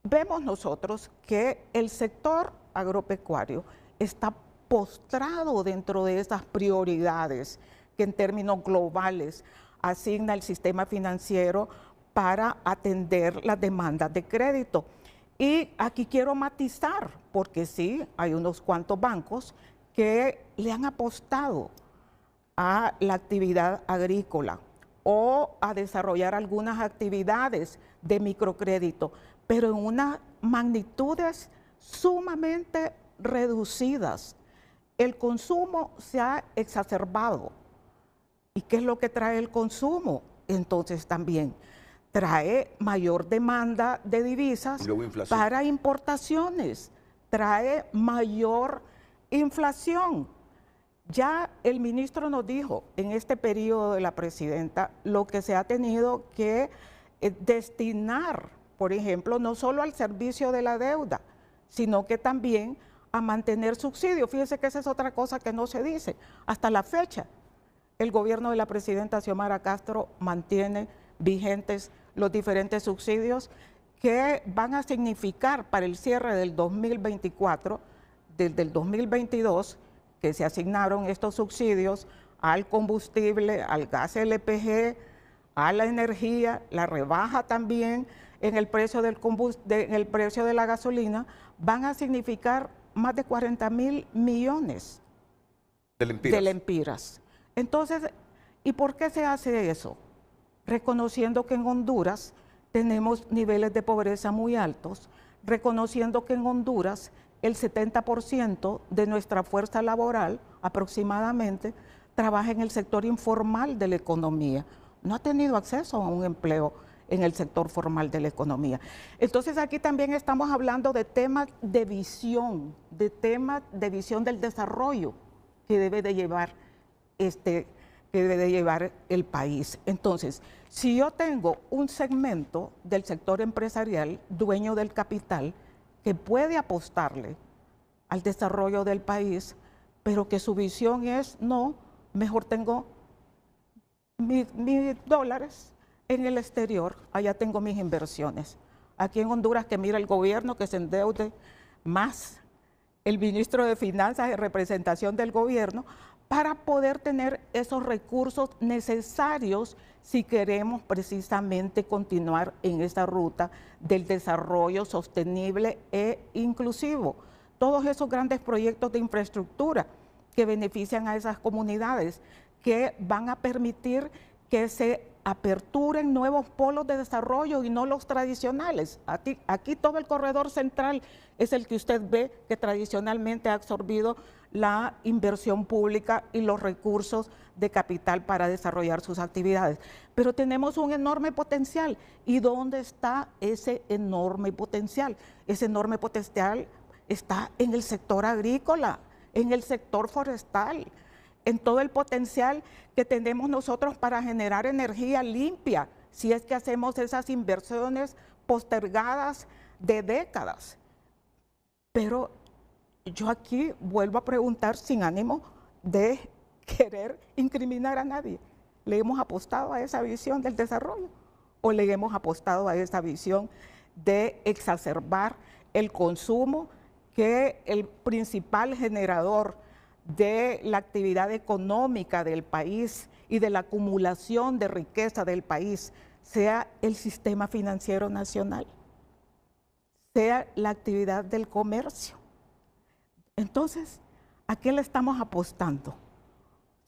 vemos nosotros que el sector agropecuario está postrado dentro de esas prioridades que en términos globales asigna el sistema financiero para atender las demandas de crédito. Y aquí quiero matizar, porque sí, hay unos cuantos bancos que le han apostado a la actividad agrícola o a desarrollar algunas actividades de microcrédito, pero en unas magnitudes sumamente reducidas. El consumo se ha exacerbado. ¿Y qué es lo que trae el consumo? Entonces también trae mayor demanda de divisas para importaciones, trae mayor inflación. Ya el ministro nos dijo en este periodo de la presidenta lo que se ha tenido que destinar, por ejemplo, no solo al servicio de la deuda, sino que también a mantener subsidios. Fíjense que esa es otra cosa que no se dice. Hasta la fecha, el gobierno de la presidenta Xiomara Castro mantiene vigentes los diferentes subsidios que van a significar para el cierre del 2024, desde el 2022, que se asignaron estos subsidios al combustible, al gas LPG, a la energía, la rebaja también en el precio en el precio de la gasolina, van a significar más de 40.000 millones de lempiras. Entonces, ¿y por qué se hace eso? Reconociendo que en Honduras tenemos niveles de pobreza muy altos, reconociendo que en Honduras el 70% de nuestra fuerza laboral aproximadamente trabaja en el sector informal de la economía. No ha tenido acceso a un empleo en el sector formal de la economía. Entonces aquí también estamos hablando de temas de visión, del desarrollo que debe de llevar el país. Entonces, si yo tengo un segmento del sector empresarial, dueño del capital, que puede apostarle al desarrollo del país, pero que su visión es, no, mejor tengo mis dólares en el exterior, allá tengo mis inversiones. Aquí en Honduras, que mira el gobierno que se endeude más, el ministro de Finanzas en representación del gobierno, para poder tener esos recursos necesarios si queremos precisamente continuar en esa ruta del desarrollo sostenible e inclusivo. Todos esos grandes proyectos de infraestructura que benefician a esas comunidades, que van a permitir que se aperturen nuevos polos de desarrollo y no los tradicionales. Aquí todo el corredor central es el que usted ve que tradicionalmente ha absorbido la inversión pública y los recursos de capital para desarrollar sus actividades. Pero tenemos un enorme potencial. ¿Y dónde está ese enorme potencial? Ese enorme potencial está en el sector agrícola, en el sector forestal, en todo el potencial que tenemos nosotros para generar energía limpia, si es que hacemos esas inversiones postergadas de décadas. Pero yo aquí vuelvo a preguntar sin ánimo de querer incriminar a nadie. ¿Le hemos apostado a esa visión del desarrollo o le hemos apostado a esa visión de exacerbar el consumo, que el principal generador de la actividad económica del país y de la acumulación de riqueza del país sea el sistema financiero nacional, sea la actividad del comercio? Entonces, ¿a qué le estamos apostando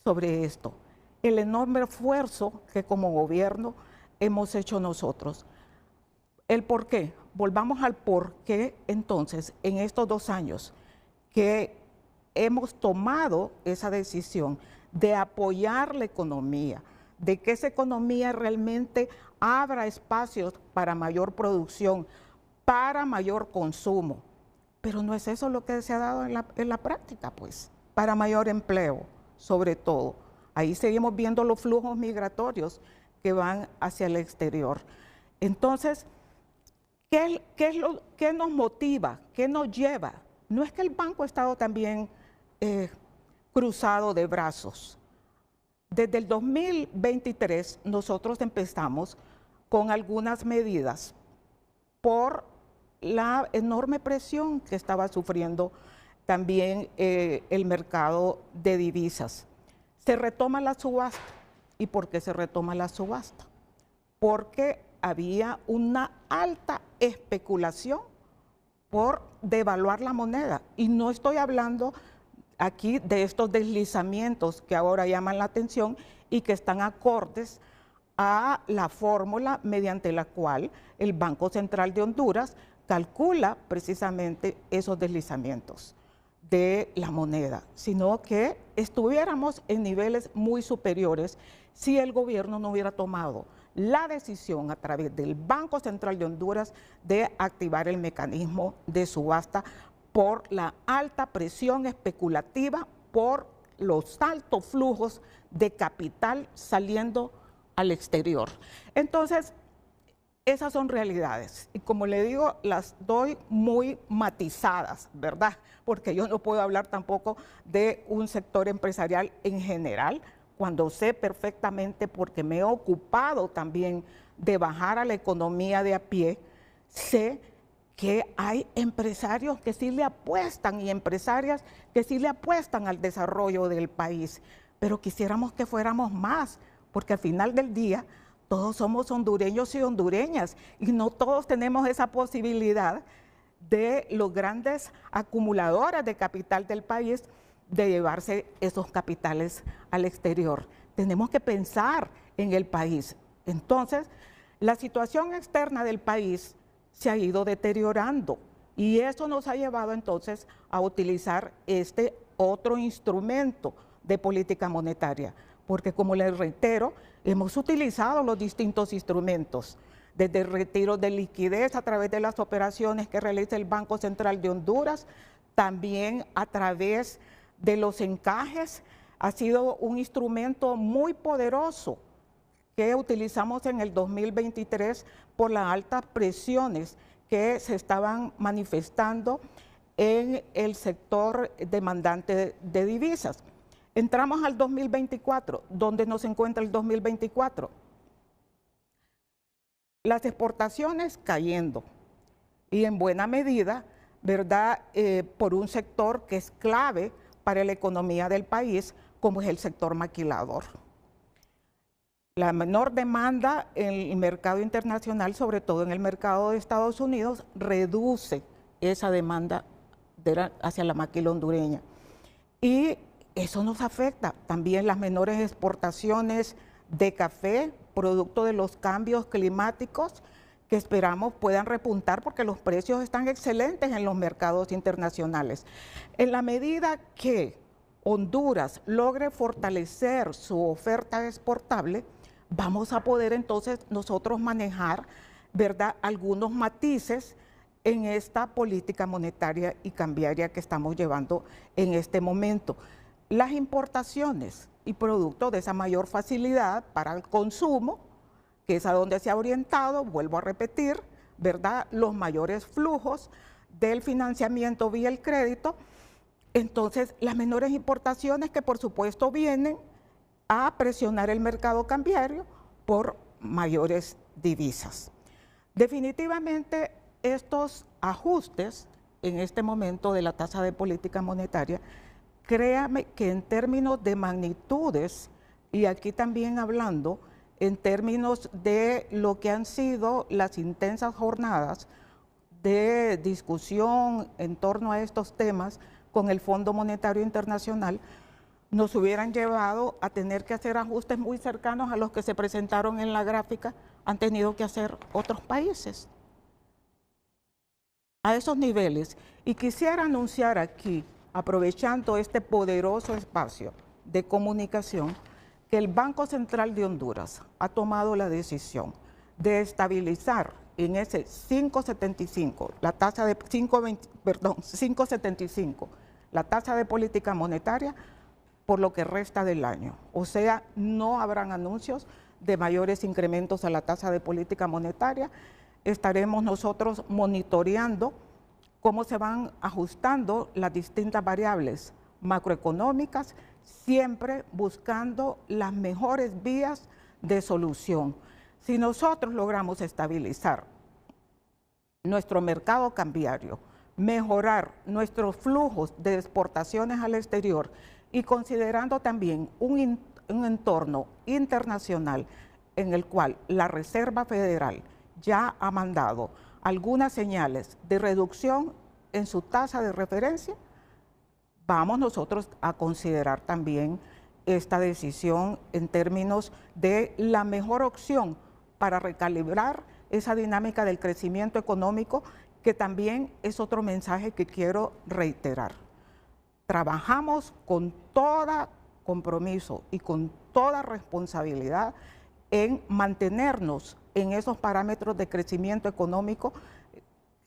sobre esto? El enorme esfuerzo que como gobierno hemos hecho nosotros. ¿El por qué? Volvamos al por qué entonces en estos 2 años que hemos tomado esa decisión de apoyar la economía, de que esa economía realmente abra espacios para mayor producción, para mayor consumo. Pero no es eso lo que se ha dado en la práctica, pues, para mayor empleo, sobre todo. Ahí seguimos viendo los flujos migratorios que van hacia el exterior. Entonces, ¿qué nos motiva? ¿Qué nos lleva? No es que el banco ha estado también cruzado de brazos. Desde el 2023 nosotros empezamos con algunas medidas por la enorme presión que estaba sufriendo también el mercado de divisas. Se retoma la subasta. ¿Y por qué se retoma la subasta? Porque había una alta especulación por devaluar la moneda. Y no estoy hablando aquí de estos deslizamientos que ahora llaman la atención y que están acordes a la fórmula mediante la cual el Banco Central de Honduras calcula precisamente esos deslizamientos de la moneda, sino que estuviéramos en niveles muy superiores si el gobierno no hubiera tomado la decisión a través del Banco Central de Honduras de activar el mecanismo de subasta por la alta presión especulativa, por los altos flujos de capital saliendo al exterior. Entonces, esas son realidades y como le digo, las doy muy matizadas, ¿verdad? Porque yo no puedo hablar tampoco de un sector empresarial en general, cuando sé perfectamente, porque me he ocupado también de bajar a la economía de a pie, sé que hay empresarios que sí le apuestan y empresarias que sí le apuestan al desarrollo del país, pero quisiéramos que fuéramos más, porque al final del día todos somos hondureños y hondureñas y no todos tenemos esa posibilidad de los grandes acumuladores de capital del país de llevarse esos capitales al exterior. Tenemos que pensar en el país. Entonces, la situación externa del país se ha ido deteriorando y eso nos ha llevado entonces a utilizar este otro instrumento de política monetaria, porque como les reitero, hemos utilizado los distintos instrumentos, desde el retiro de liquidez a través de las operaciones que realiza el Banco Central de Honduras, también a través de los encajes, ha sido un instrumento muy poderoso que utilizamos en el 2023 por las altas presiones que se estaban manifestando en el sector demandante de divisas. Entramos al 2024, ¿dónde nos encuentra el 2024? Las exportaciones cayendo y en buena medida, ¿verdad? Por un sector que es clave para la economía del país, como es el sector maquilador. La menor demanda en el mercado internacional, sobre todo en el mercado de Estados Unidos, reduce esa demanda hacia la maquila hondureña. Y eso nos afecta. También las menores exportaciones de café, producto de los cambios climáticos que esperamos puedan repuntar porque los precios están excelentes en los mercados internacionales. En la medida que Honduras logre fortalecer su oferta exportable, vamos a poder entonces nosotros manejar, ¿verdad?, algunos matices en esta política monetaria y cambiaria que estamos llevando en este momento. Las importaciones y producto de esa mayor facilidad para el consumo, que es a donde se ha orientado, vuelvo a repetir, ¿verdad?, los mayores flujos del financiamiento vía el crédito. Entonces, las menores importaciones que por supuesto vienen a presionar el mercado cambiario por mayores divisas. Definitivamente, estos ajustes en este momento de la tasa de política monetaria, créame que en términos de magnitudes, y aquí también hablando en términos de lo que han sido las intensas jornadas de discusión en torno a estos temas con el Fondo Monetario Internacional, nos hubieran llevado a tener que hacer ajustes muy cercanos a los que se presentaron en la gráfica, han tenido que hacer otros países a esos niveles. Y quisiera anunciar aquí, aprovechando este poderoso espacio de comunicación, que el Banco Central de Honduras ha tomado la decisión de estabilizar en ese 5.75, la tasa de 5.75, la tasa de política monetaria por lo que resta del año. O sea, no habrán anuncios de mayores incrementos a la tasa de política monetaria. Estaremos nosotros monitoreando cómo se van ajustando las distintas variables macroeconómicas, siempre buscando las mejores vías de solución. Si nosotros logramos estabilizar nuestro mercado cambiario, mejorar nuestros flujos de exportaciones al exterior y considerando también un entorno internacional en el cual la Reserva Federal ya ha mandado algunas señales de reducción en su tasa de referencia, vamos nosotros a considerar también esta decisión en términos de la mejor opción para recalibrar esa dinámica del crecimiento económico, que también es otro mensaje que quiero reiterar. Trabajamos con todo compromiso y con toda responsabilidad en mantenernos en esos parámetros de crecimiento económico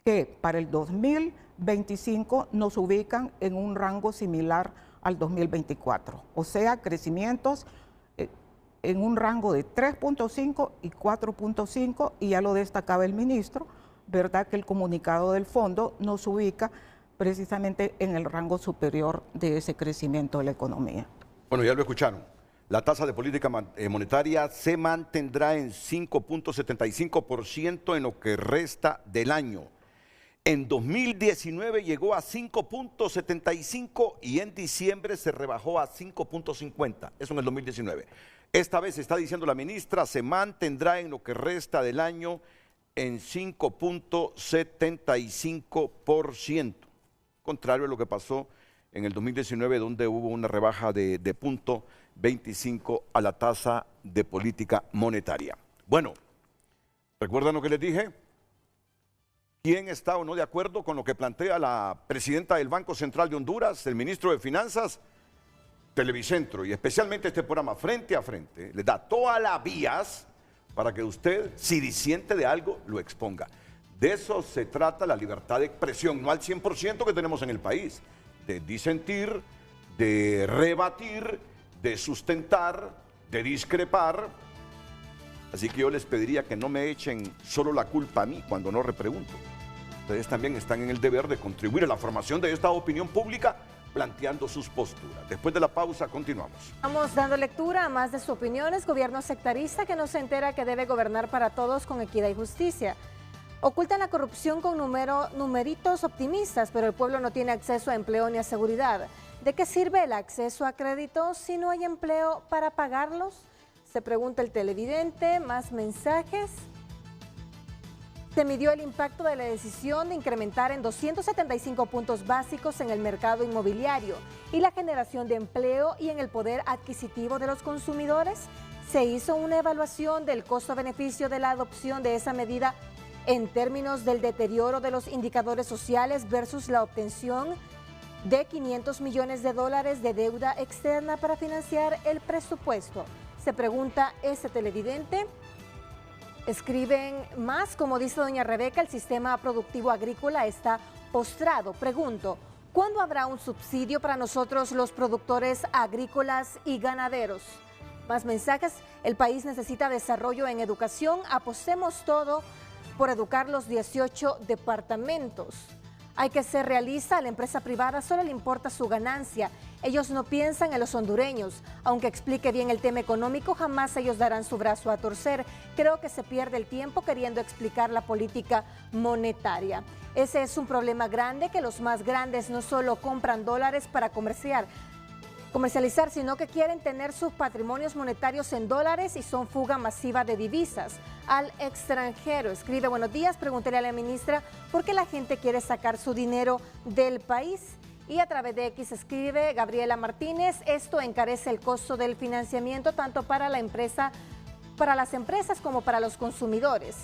que para el 2025 nos ubican en un rango similar al 2024, o sea, crecimientos en un rango de 3.5 y 4.5, y ya lo destacaba el ministro, ¿verdad?, que el comunicado del fondo nos ubica precisamente en el rango superior de ese crecimiento de la economía. Bueno, ya lo escucharon. La tasa de política monetaria se mantendrá en 5.75% en lo que resta del año. En 2019 llegó a 5.75 y en diciembre se rebajó a 5.50. Eso en el 2019. Esta vez está diciendo la ministra, se mantendrá en lo que resta del año en 5.75%. Contrario a lo que pasó en el 2019, donde hubo una rebaja de 0.25 a la tasa de política monetaria. Bueno, ¿recuerdan lo que les dije? ¿Quién está o no de acuerdo con lo que plantea la presidenta del Banco Central de Honduras, el ministro de Finanzas? Televicentro, y especialmente este programa Frente a Frente, les da todas las vías para que usted, si disiente de algo, lo exponga. De eso se trata la libertad de expresión, no al 100% que tenemos en el país, de disentir, de rebatir, de sustentar, de discrepar. Así que yo les pediría que no me echen solo la culpa a mí cuando no repregunto. Ustedes también están en el deber de contribuir a la formación de esta opinión pública planteando sus posturas. Después de la pausa, continuamos. Vamos dando lectura a más de sus opiniones. Gobierno sectarista que no se entera que debe gobernar para todos con equidad y justicia. Ocultan la corrupción con numeritos optimistas, pero el pueblo no tiene acceso a empleo ni a seguridad. ¿De qué sirve el acceso a créditos si no hay empleo para pagarlos? Se pregunta el televidente. Más mensajes. Se midió el impacto de la decisión de incrementar en 275 puntos básicos en el mercado inmobiliario y la generación de empleo y en el poder adquisitivo de los consumidores. Se hizo una evaluación del costo-beneficio de la adopción de esa medida en términos del deterioro de los indicadores sociales versus la obtención de $500 millones de deuda externa para financiar el presupuesto. Se pregunta ese televidente. Escriben más, como dice doña Rebeca, el sistema productivo agrícola está postrado. Pregunto, ¿cuándo habrá un subsidio para nosotros los productores agrícolas y ganaderos? Más mensajes, el país necesita desarrollo en educación, apostemos todo por educar los 18 departamentos. Hay que ser realista, a la empresa privada solo le importa su ganancia. Ellos no piensan en los hondureños. Aunque explique bien el tema económico, jamás ellos darán su brazo a torcer. Creo que se pierde el tiempo queriendo explicar la política monetaria. Ese es un problema grande, que los más grandes no solo compran dólares para comercializar, sino que quieren tener sus patrimonios monetarios en dólares y son fuga masiva de divisas al extranjero. Escribe, buenos días, pregúntele a la ministra por qué la gente quiere sacar su dinero del país. Y a través de X escribe Gabriela Martínez, esto encarece el costo del financiamiento tanto para la empresa, para las empresas como para los consumidores,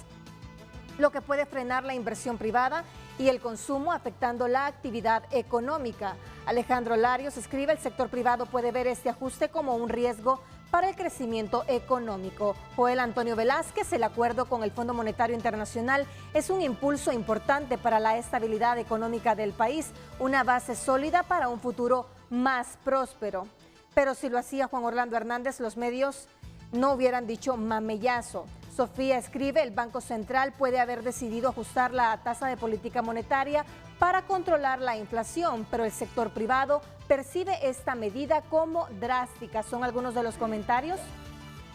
lo que puede frenar la inversión privada y el consumo, afectando la actividad económica. Alejandro Larios escribe, el sector privado puede ver este ajuste como un riesgo para el crecimiento económico. Joel Antonio Velázquez, el acuerdo con el Fondo Monetario Internacional es un impulso importante para la estabilidad económica del país, una base sólida para un futuro más próspero. Pero si lo hacía Juan Orlando Hernández, los medios no hubieran dicho mamellazo. Sofía escribe, el Banco Central puede haber decidido ajustar la tasa de política monetaria para controlar la inflación, pero el sector privado percibe esta medida como drástica. Son algunos de los comentarios.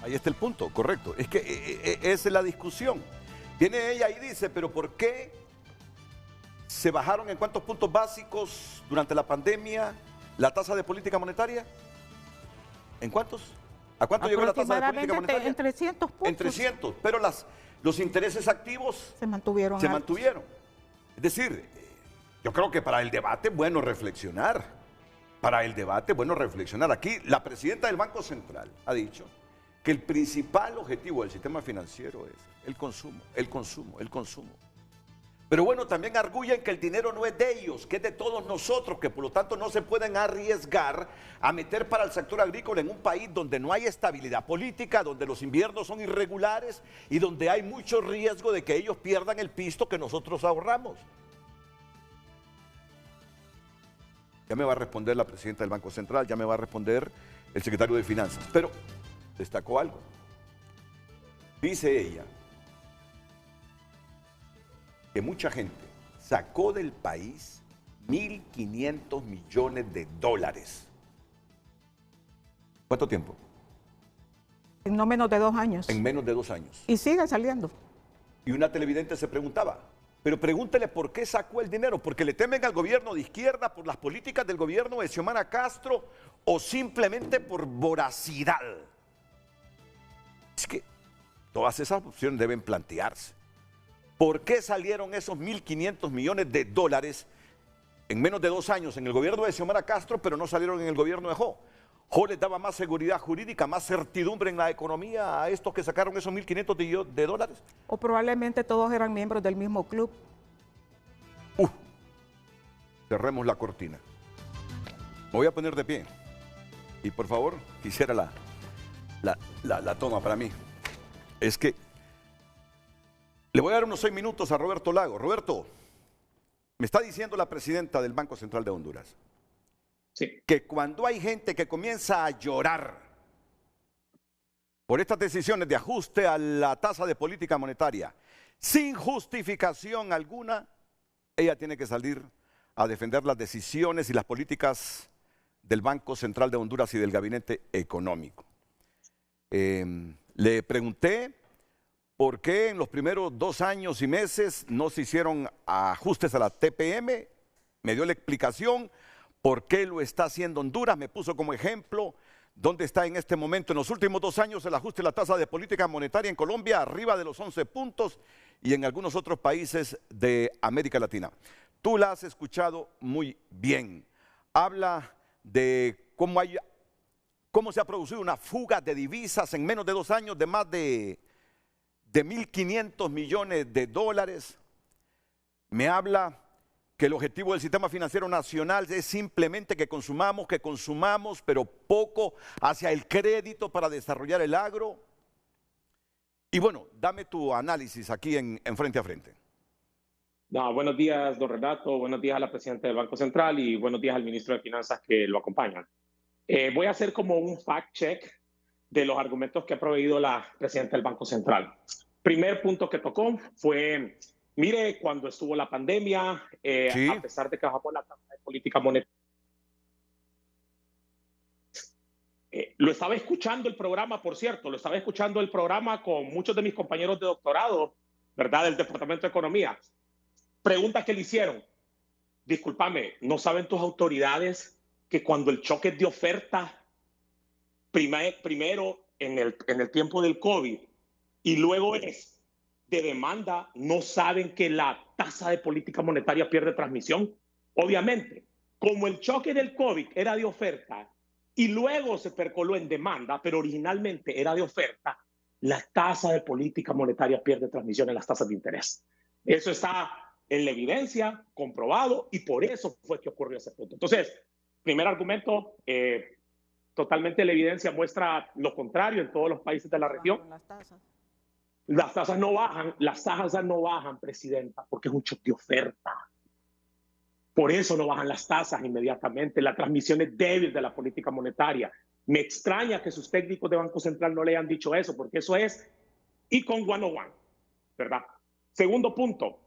Ahí está el punto, correcto. Es que esa es la discusión. Viene ella y dice, pero ¿por qué se bajaron en cuántos puntos básicos durante la pandemia la tasa de política monetaria? ¿En cuántos? ¿A cuánto llegó la tasa de política monetaria? En 300 puntos. En 300, pero los intereses activos se mantuvieron. Es decir, yo creo que para el debate es bueno reflexionar. Aquí la presidenta del Banco Central ha dicho que el principal objetivo del sistema financiero es el consumo. Pero bueno, también arguyen que el dinero no es de ellos, que es de todos nosotros, que por lo tanto no se pueden arriesgar a meter para el sector agrícola en un país donde no hay estabilidad política, donde los inviernos son irregulares y donde hay mucho riesgo de que ellos pierdan el pisto que nosotros ahorramos. Ya me va a responder la presidenta del Banco Central, ya me va a responder el secretario de Finanzas, pero destacó algo. Dice ella que mucha gente sacó del país 1.500 millones de dólares. ¿Cuánto tiempo? En no menos de 2 años. En menos de 2 años. Y sigue saliendo. Y una televidente se preguntaba, Pero pregúntele por qué sacó el dinero, porque le temen al gobierno de izquierda, por las políticas del gobierno de Xiomara Castro o simplemente por voracidad. Es que todas esas opciones deben plantearse. ¿Por qué salieron esos 1.500 millones de dólares en menos de 2 años en el gobierno de Xiomara Castro, pero no salieron en el gobierno de Jo? Jo les daba más seguridad jurídica, más certidumbre en la economía a estos que sacaron esos 1.500 de dólares. O probablemente todos eran miembros del mismo club. Cerremos la cortina. Me voy a poner de pie. Y por favor, quisiera la toma para mí. Es que le voy a dar unos 6 minutos a Roberto Lago. Roberto, me está diciendo la presidenta del Banco Central de Honduras, sí, que cuando hay gente que comienza a llorar por estas decisiones de ajuste a la tasa de política monetaria, sin justificación alguna, ella tiene que salir a defender las decisiones y las políticas del Banco Central de Honduras y del Gabinete Económico. Le pregunté por qué en los primeros 2 años y meses no se hicieron ajustes a la TPM, me dio la explicación por qué lo está haciendo Honduras, me puso como ejemplo dónde está en este momento, en los últimos 2 años, el ajuste de la tasa de política monetaria en Colombia, arriba de los 11 puntos, y en algunos otros países de América Latina. Tú la has escuchado muy bien. Habla de cómo se ha producido una fuga de divisas en menos de 2 años de más de 1.500 millones de dólares. Me habla que el objetivo del sistema financiero nacional es simplemente que consumamos, pero poco hacia el crédito para desarrollar el agro. Y bueno, dame tu análisis aquí en Frente a Frente. No, buenos días, don Renato, buenos días a la presidenta del Banco Central y buenos días al ministro de Finanzas que lo acompañan. Voy a hacer como un fact-check de los argumentos que ha proveído la presidenta del Banco Central. Primer punto que tocó fue, mire, cuando estuvo la pandemia, ¿sí? A pesar de que bajamos la tasa de política monetaria, lo estaba escuchando el programa, por cierto, lo estaba escuchando el programa con muchos de mis compañeros de doctorado, ¿verdad?, del Departamento de Economía. Pregunta que le hicieron, discúlpame, ¿no saben tus autoridades que cuando el choque de oferta, primero en el tiempo del COVID y luego es de demanda, no saben que la tasa de política monetaria pierde transmisión? Obviamente, como el choque del COVID era de oferta y luego se percoló en demanda, pero originalmente era de oferta, la tasa de política monetaria pierde transmisión en las tasas de interés. Eso está en la evidencia, comprobado, y por eso fue que ocurrió ese punto. Entonces, primer argumento, totalmente la evidencia muestra lo contrario en todos los países de la región. Las tasas no bajan, presidenta, porque es un choque de oferta. Por eso no bajan las tasas inmediatamente. La transmisión es débil de la política monetaria. Me extraña que sus técnicos de Banco Central no le hayan dicho eso, porque eso es Econ 101, ¿verdad? Segundo punto,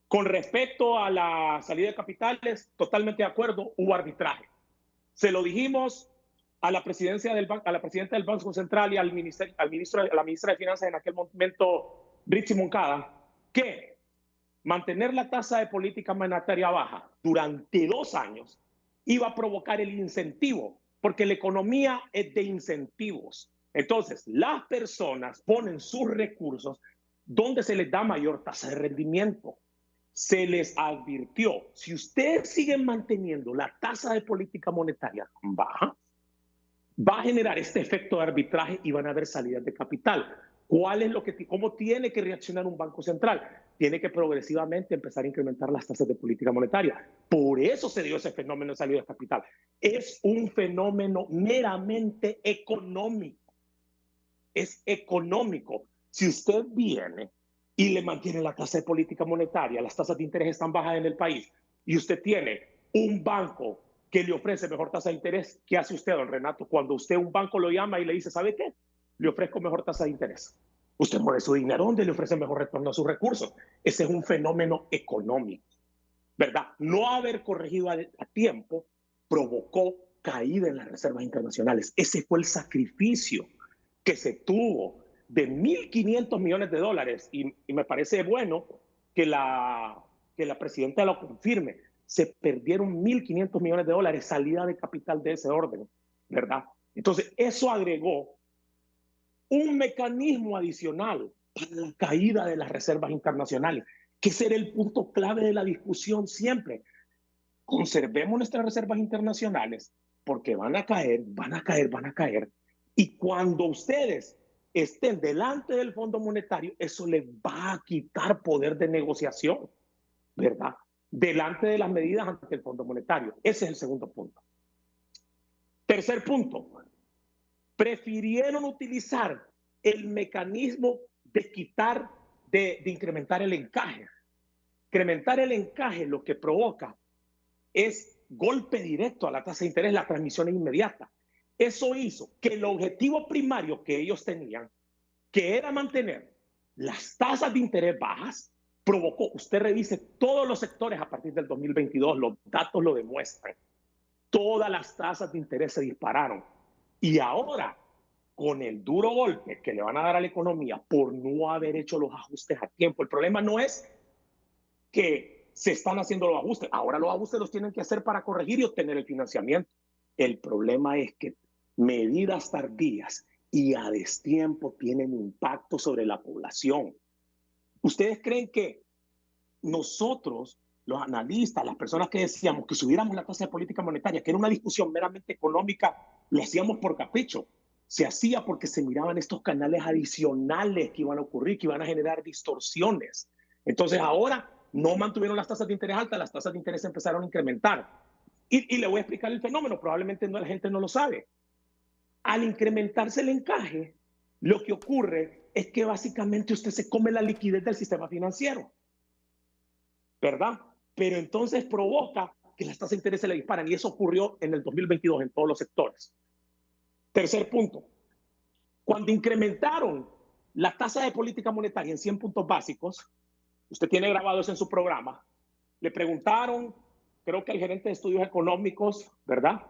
con respecto a la salida de capitales, totalmente de acuerdo, hubo arbitraje. Se lo dijimos a la presidenta del Banco Central y a la ministra de Finanzas en aquel momento, Richie Moncada, que mantener la tasa de política monetaria baja durante 2 años iba a provocar el incentivo, porque la economía es de incentivos. Entonces, las personas ponen sus recursos donde se les da mayor tasa de rendimiento. Se les advirtió, si ustedes siguen manteniendo la tasa de política monetaria baja, va a generar este efecto de arbitraje y van a haber salidas de capital. ¿Cómo tiene que reaccionar un banco central? Tiene que progresivamente empezar a incrementar las tasas de política monetaria. Por eso se dio ese fenómeno de salida de capital. Es un fenómeno meramente económico. Es económico. Si usted viene y le mantiene la tasa de política monetaria, las tasas de interés están bajas en el país, y usted tiene un banco que le ofrece mejor tasa de interés, ¿qué hace usted, don Renato? Cuando usted un banco lo llama y le dice, ¿sabe qué? Le ofrezco mejor tasa de interés. Usted mueve su dinero donde le ofrece mejor retorno a sus recursos. Ese es un fenómeno económico, ¿verdad? No haber corregido a tiempo provocó caída en las reservas internacionales. Ese fue el sacrificio que se tuvo de 1.500 millones de dólares. Y me parece bueno que la presidenta lo confirme. Se perdieron 1.500 millones de dólares salida de capital de ese orden, ¿verdad? Entonces, eso agregó un mecanismo adicional para la caída de las reservas internacionales, que ese era el punto clave de la discusión siempre. Conservemos nuestras reservas internacionales porque van a caer, van a caer, van a caer. Y cuando ustedes estén delante del Fondo Monetario, eso les va a quitar poder de negociación, ¿verdad? Delante de las medidas ante el Fondo Monetario. Ese es el segundo punto. Tercer punto. Prefirieron utilizar el mecanismo de quitar, de incrementar el encaje. Incrementar el encaje lo que provoca es golpe directo a la tasa de interés, la transmisión es inmediata. Eso hizo que el objetivo primario que ellos tenían, que era mantener las tasas de interés bajas, provocó, usted revise todos los sectores a partir del 2022, los datos lo demuestran, todas las tasas de interés se dispararon. Y ahora, con el duro golpe que le van a dar a la economía por no haber hecho los ajustes a tiempo, el problema no es que se están haciendo los ajustes, ahora los ajustes los tienen que hacer para corregir y obtener el financiamiento. El problema es que medidas tardías y a destiempo tienen impacto sobre la población. ¿Ustedes creen que nosotros, los analistas, las personas que decíamos que subiéramos la tasa de política monetaria, que era una discusión meramente económica, lo hacíamos por capricho? Se hacía porque se miraban estos canales adicionales que iban a ocurrir, que iban a generar distorsiones. Entonces ahora no mantuvieron las tasas de interés altas, las tasas de interés empezaron a incrementar. Y le voy a explicar el fenómeno, probablemente la gente no lo sabe. Al incrementarse el encaje, lo que ocurre es que básicamente usted se come la liquidez del sistema financiero, ¿verdad? Pero entonces provoca que las tasas de interés se le disparan y eso ocurrió en el 2022 en todos los sectores. Tercer punto, cuando incrementaron la tasa de política monetaria en 100 puntos básicos, usted tiene grabado eso en su programa, le preguntaron, creo que al gerente de estudios económicos, ¿verdad?,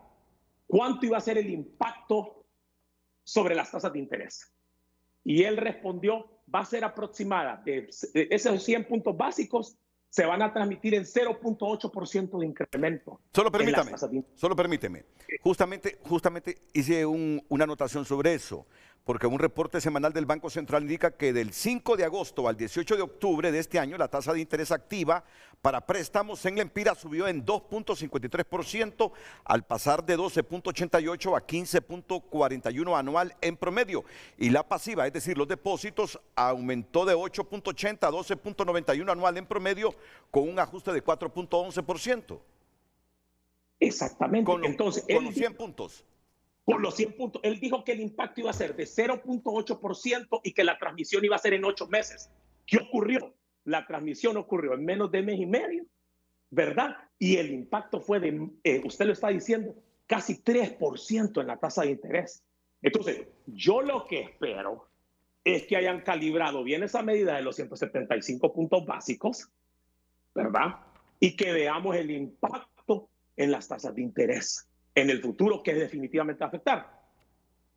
¿cuánto iba a ser el impacto sobre las tasas de interés? Y él respondió, va a ser aproximada de esos 100 puntos básicos, se van a transmitir en 0.8% de incremento. Solo permíteme. Justamente hice una anotación sobre eso, porque un reporte semanal del Banco Central indica que del 5 de agosto al 18 de octubre de este año, la tasa de interés activa para préstamos en la Empira subió en 2.53% al pasar de 12.88 a 15.41 anual en promedio. Y la pasiva, es decir, los depósitos, aumentó de 8.80 a 12.91 anual en promedio con un ajuste de 4.11%. Exactamente. Entonces, con los 100 puntos. Con los 100 puntos. Él dijo que el impacto iba a ser de 0.8% y que la transmisión iba a ser en 8 meses. ¿Qué ocurrió? La transmisión ocurrió en menos de mes y medio, ¿verdad? Y el impacto fue de, usted lo está diciendo, casi 3% en la tasa de interés. Entonces, yo lo que espero es que hayan calibrado bien esa medida de los 175 puntos básicos, ¿verdad? Y que veamos el impacto en las tasas de interés en el futuro, que definitivamente va a afectar.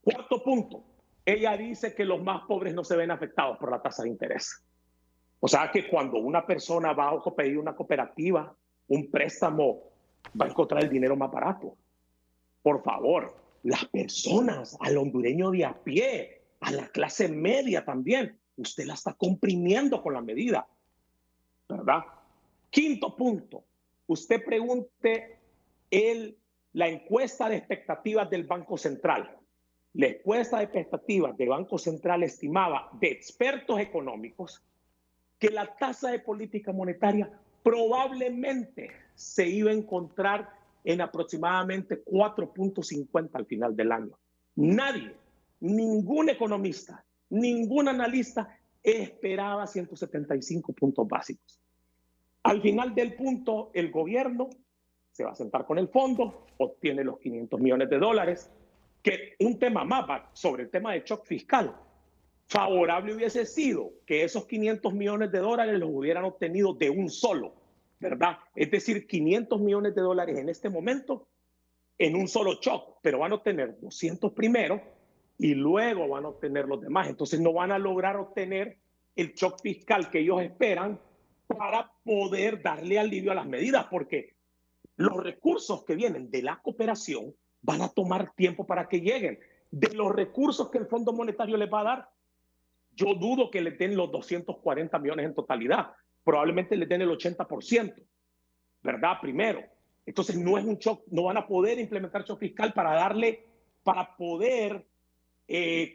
Cuarto punto, ella dice que los más pobres no se ven afectados por la tasa de interés. O sea que cuando una persona va a pedir una cooperativa, un préstamo, va a encontrar el dinero más barato. Por favor, las personas, al hondureño de a pie, a la clase media también, usted la está comprimiendo con la medida, ¿verdad? Quinto punto, usted pregunte la encuesta de expectativas del Banco Central. La encuesta de expectativas del Banco Central estimaba de expertos económicos que la tasa de política monetaria probablemente se iba a encontrar en aproximadamente 4.50 al final del año. Nadie, ningún economista, ningún analista esperaba 175 puntos básicos. Al final del punto, el gobierno se va a sentar con el fondo, obtiene los 500 millones de dólares, que un tema más va sobre el tema de shock fiscal. Favorable hubiese sido que esos 500 millones de dólares los hubieran obtenido de un solo, ¿verdad? Es decir, 500 millones de dólares en este momento en un solo shock, pero van a obtener 200 primero y luego van a obtener los demás. Entonces no van a lograr obtener el shock fiscal que ellos esperan para poder darle alivio a las medidas, porque los recursos que vienen de la cooperación van a tomar tiempo para que lleguen. De los recursos que el Fondo Monetario les va a dar, yo dudo que les den los 240 millones en totalidad. Probablemente les den el 80%, ¿verdad? Primero. Entonces no es un shock, no van a poder implementar shock fiscal para poder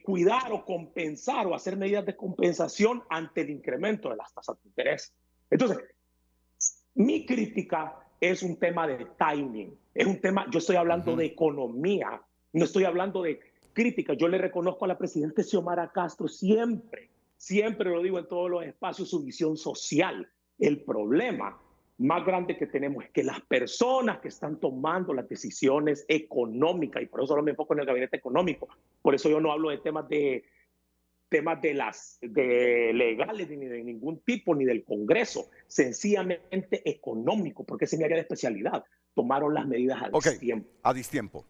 cuidar o compensar o hacer medidas de compensación ante el incremento de las tasas de interés. Entonces, mi crítica es un tema de timing, es un tema, yo estoy hablando de economía, no estoy hablando de crítica. Yo le reconozco a la presidenta Xiomara Castro siempre lo digo en todos los espacios, su visión social. El problema más grande que tenemos es que las personas que están tomando las decisiones económicas, y por eso solo me enfoco en el gabinete económico, por eso yo no hablo de temas legales ni de ningún tipo, ni del Congreso, sencillamente económico, porque esa es mi área de especialidad. Tomaron las medidas a destiempo. A destiempo.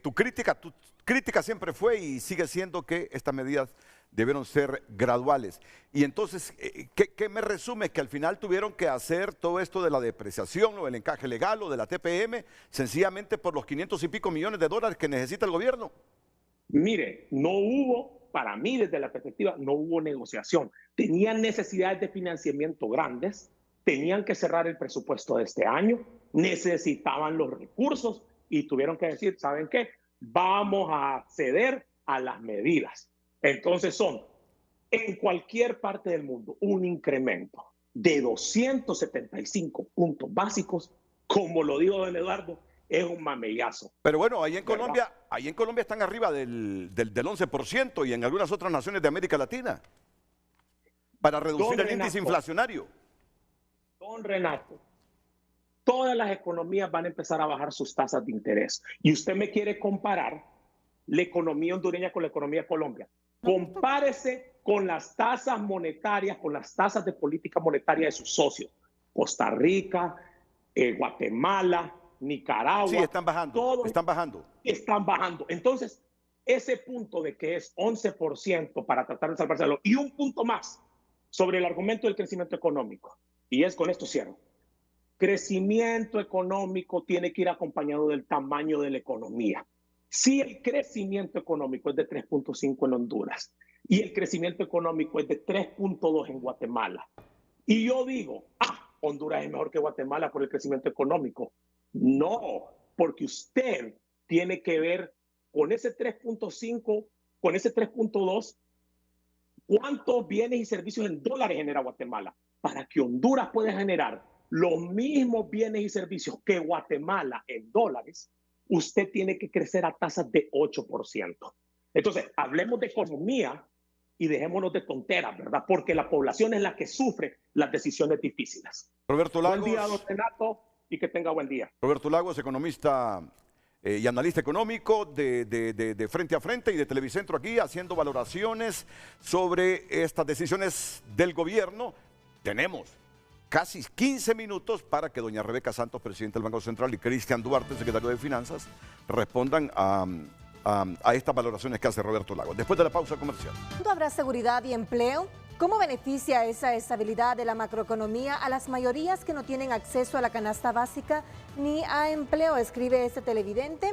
Tu crítica siempre fue y sigue siendo que estas medidas debieron ser graduales. Y entonces, ¿qué me resume? Que al final tuvieron que hacer todo esto de la depreciación o el encaje legal o de la TPM, sencillamente por los 500 y pico millones de dólares que necesita el gobierno. Mire, no hubo, para mí desde la perspectiva, no hubo negociación. Tenían necesidades de financiamiento grandes, tenían que cerrar el presupuesto de este año, necesitaban los recursos y tuvieron que decir, ¿saben qué? Vamos a ceder a las medidas. Entonces son, en cualquier parte del mundo, un incremento de 275 puntos básicos, como lo dijo don Eduardo, es un mamellazo. Pero bueno, ahí en Colombia están arriba del 11% y en algunas otras naciones de América Latina para reducir el índice inflacionario. Don Renato, todas las economías van a empezar a bajar sus tasas de interés. Y usted me quiere comparar la economía hondureña con la economía de Colombia. Compárese con las tasas monetarias, con las tasas de política monetaria de sus socios. Costa Rica, Guatemala, Nicaragua. Sí, están bajando, están bajando. Entonces, ese punto de que es 11% para tratar de salvárselo, y un punto más sobre el argumento del crecimiento económico, y es con esto cierro. Crecimiento económico tiene que ir acompañado del tamaño de la economía. Si el crecimiento económico es de 3.5 en Honduras y el crecimiento económico es de 3.2 en Guatemala, y yo digo, Honduras es mejor que Guatemala por el crecimiento económico. No, porque usted tiene que ver con ese 3.5, con ese 3.2, cuántos bienes y servicios en dólares genera Guatemala. Para que Honduras pueda generar los mismos bienes y servicios que Guatemala en dólares, usted tiene que crecer a tasas de 8%. Entonces, hablemos de economía y dejémonos de tonteras, ¿verdad? Porque la población es la que sufre las decisiones difíciles. Roberto Lagos. Buen día, don Renato, y que tenga buen día. Roberto Lagos, economista y analista económico de Frente a Frente y de Televicentro aquí, haciendo valoraciones sobre estas decisiones del gobierno. Tenemos casi 15 minutos para que doña Rebeca Santos, presidenta del Banco Central, y Cristian Duarte, secretario de Finanzas, respondan a estas valoraciones que hace Roberto Lagos. Después de la pausa comercial. ¿Cuándo habrá seguridad y empleo? ¿Cómo beneficia esa estabilidad de la macroeconomía a las mayorías que no tienen acceso a la canasta básica ni a empleo? Escribe este televidente.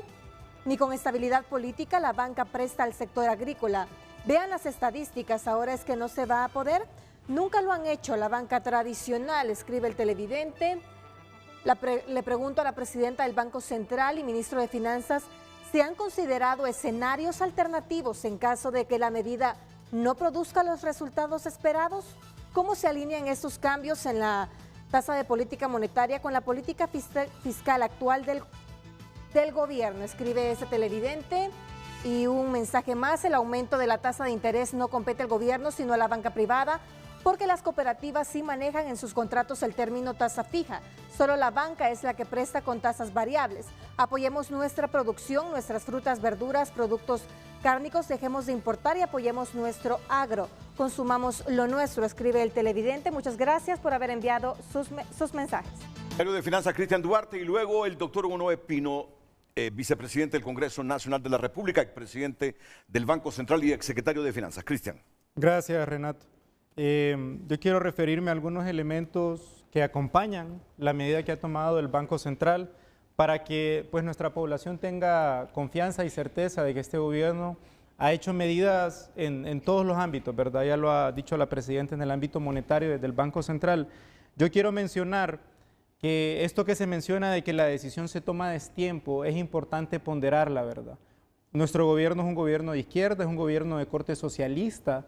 Ni con estabilidad política la banca presta al sector agrícola. Vean las estadísticas, ahora es que no se va a poder. Nunca lo han hecho la banca tradicional, escribe el televidente. Le pregunto a la presidenta del Banco Central y ministro de Finanzas, ¿se han considerado escenarios alternativos en caso de que la medida no produzca los resultados esperados? ¿Cómo se alinean estos cambios en la tasa de política monetaria con la política fiscal actual del gobierno? Escribe ese televidente. Y un mensaje más, el aumento de la tasa de interés no compete al gobierno, sino a la banca privada, porque las cooperativas sí manejan en sus contratos el término tasa fija. Solo la banca es la que presta con tasas variables. Apoyemos nuestra producción, nuestras frutas, verduras, productos cárnicos, dejemos de importar y apoyemos nuestro agro. Consumamos lo nuestro, escribe el televidente. Muchas gracias por haber enviado sus mensajes. Secretario de Finanzas, Cristian Duarte, y luego el doctor Hugo Noé Pino, vicepresidente del Congreso Nacional de la República, expresidente del Banco Central y exsecretario de Finanzas. Cristian. Gracias, Renato. Yo quiero referirme a algunos elementos que acompañan la medida que ha tomado el Banco Central para que pues, nuestra población tenga confianza y certeza de que este gobierno ha hecho medidas en todos los ámbitos, ¿verdad? Ya lo ha dicho la presidenta en el ámbito monetario desde el Banco Central. Yo quiero mencionar que esto que se menciona de que la decisión se toma a destiempo es importante ponderarla, ¿verdad? Nuestro gobierno es un gobierno de izquierda, es un gobierno de corte socialista.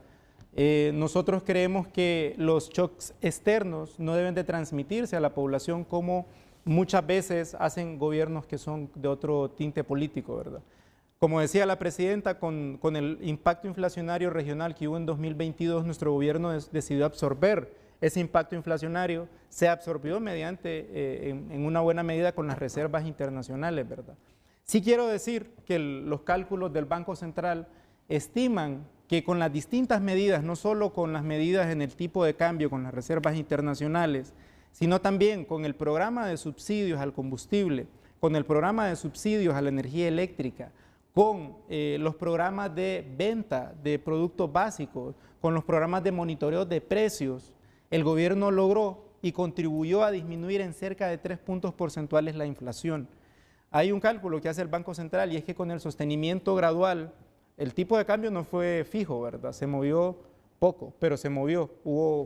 Nosotros creemos que los shocks externos no deben de transmitirse a la población como muchas veces hacen gobiernos que son de otro tinte político, ¿verdad? Como decía la presidenta, con el impacto inflacionario regional que hubo en 2022, nuestro gobierno decidió absorber ese impacto inflacionario, se absorbió mediante, en una buena medida, con las reservas internacionales, ¿verdad? Sí quiero decir que los cálculos del Banco Central estiman que con las distintas medidas, no solo con las medidas en el tipo de cambio, con las reservas internacionales, sino también con el programa de subsidios al combustible, con el programa de subsidios a la energía eléctrica, con los programas de venta de productos básicos, con los programas de monitoreo de precios, el gobierno logró y contribuyó a disminuir en cerca de 3 puntos porcentuales la inflación. Hay un cálculo que hace el Banco Central y es que con el sostenimiento gradual, el tipo de cambio no fue fijo, ¿verdad? Se movió poco, pero se movió,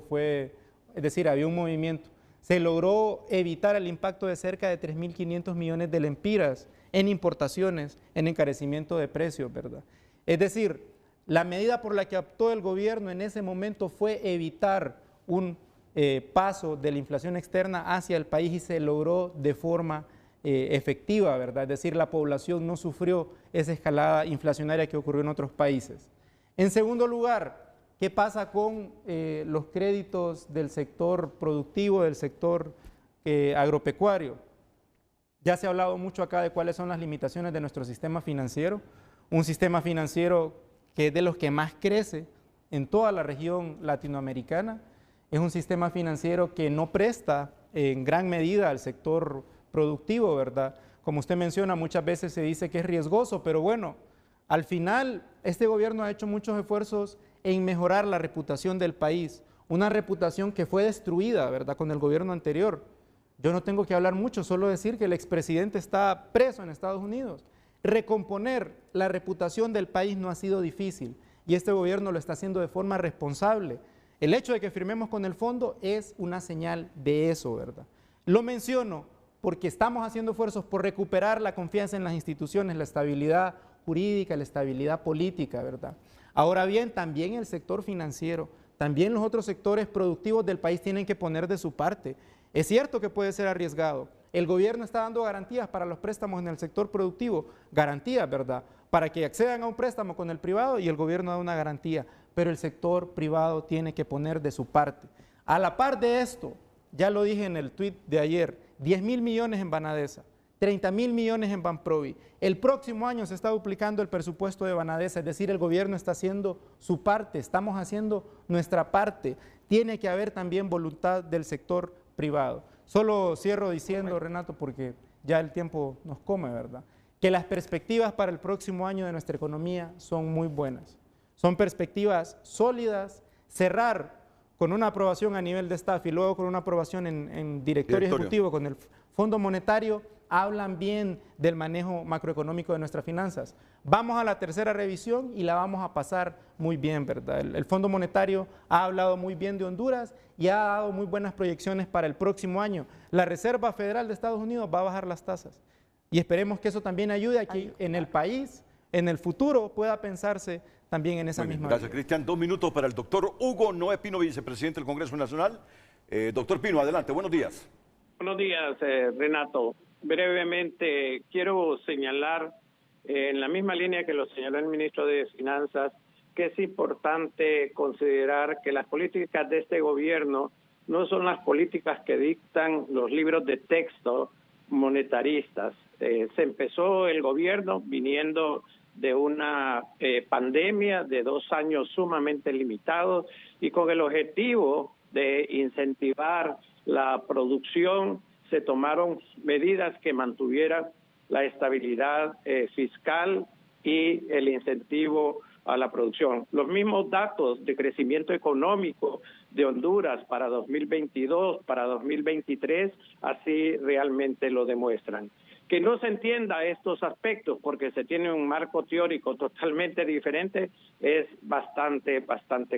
es decir, había un movimiento. Se logró evitar el impacto de cerca de 3.500 millones de lempiras en importaciones, en encarecimiento de precios, ¿verdad? Es decir, la medida por la que optó el gobierno en ese momento fue evitar un paso de la inflación externa hacia el país y se logró de forma efectiva, ¿verdad? Es decir, la población no sufrió esa escalada inflacionaria que ocurrió en otros países. En segundo lugar, ¿qué pasa con los créditos del sector productivo, del sector agropecuario? Ya se ha hablado mucho acá de cuáles son las limitaciones de nuestro sistema financiero, un sistema financiero que es de los que más crece en toda la región latinoamericana, es un sistema financiero que no presta en gran medida al sector productivo, ¿verdad? Como usted menciona, muchas veces se dice que es riesgoso, pero bueno, al final este gobierno ha hecho muchos esfuerzos en mejorar la reputación del país, una reputación que fue destruida, ¿verdad?, con el gobierno anterior. Yo no tengo que hablar mucho, solo decir que el expresidente está preso en Estados Unidos. Recomponer la reputación del país no ha sido difícil y este gobierno lo está haciendo de forma responsable. El hecho de que firmemos con el fondo es una señal de eso, ¿verdad? Lo menciono porque estamos haciendo esfuerzos por recuperar la confianza en las instituciones, la estabilidad jurídica, la estabilidad política, ¿verdad? Ahora bien, también el sector financiero, también los otros sectores productivos del país tienen que poner de su parte. Es cierto que puede ser arriesgado. El gobierno está dando garantías para los préstamos en el sector productivo, garantías, ¿verdad?, para que accedan a un préstamo con el privado y el gobierno da una garantía, pero el sector privado tiene que poner de su parte. A la par de esto, ya lo dije en el tuit de ayer, 10.000 millones en Banadesa, 30.000 millones en Banprovi. El próximo año se está duplicando el presupuesto de Banadesa, es decir, el gobierno está haciendo su parte, estamos haciendo nuestra parte. Tiene que haber también voluntad del sector privado. Solo cierro diciendo, Renato, porque ya el tiempo nos come, ¿verdad?, que las perspectivas para el próximo año de nuestra economía son muy buenas. Son perspectivas sólidas, cerrar con una aprobación a nivel de staff y luego con una aprobación en directorio ejecutivo con el Fondo Monetario, hablan bien del manejo macroeconómico de nuestras finanzas. Vamos a la tercera revisión y la vamos a pasar muy bien, ¿verdad? El Fondo Monetario ha hablado muy bien de Honduras y ha dado muy buenas proyecciones para el próximo año. La Reserva Federal de Estados Unidos va a bajar las tasas y esperemos que eso también ayude a que en el país, en el futuro, pueda pensarse también en esa misma. Gracias, Cristian. 2 minutos para el doctor Hugo Noé Pino, vicepresidente del Congreso Nacional. Doctor Pino, adelante, buenos días. Buenos días, Renato. Brevemente, quiero señalar, en la misma línea que lo señaló el ministro de Finanzas, que es importante considerar que las políticas de este gobierno no son las políticas que dictan los libros de texto monetaristas. Se empezó el gobierno viniendo de una pandemia de 2 años sumamente limitados y con el objetivo de incentivar la producción se tomaron medidas que mantuvieran la estabilidad fiscal y el incentivo a la producción. Los mismos datos de crecimiento económico de Honduras para 2022, para 2023, así realmente lo demuestran. Que no se entienda estos aspectos porque se tiene un marco teórico totalmente diferente es bastante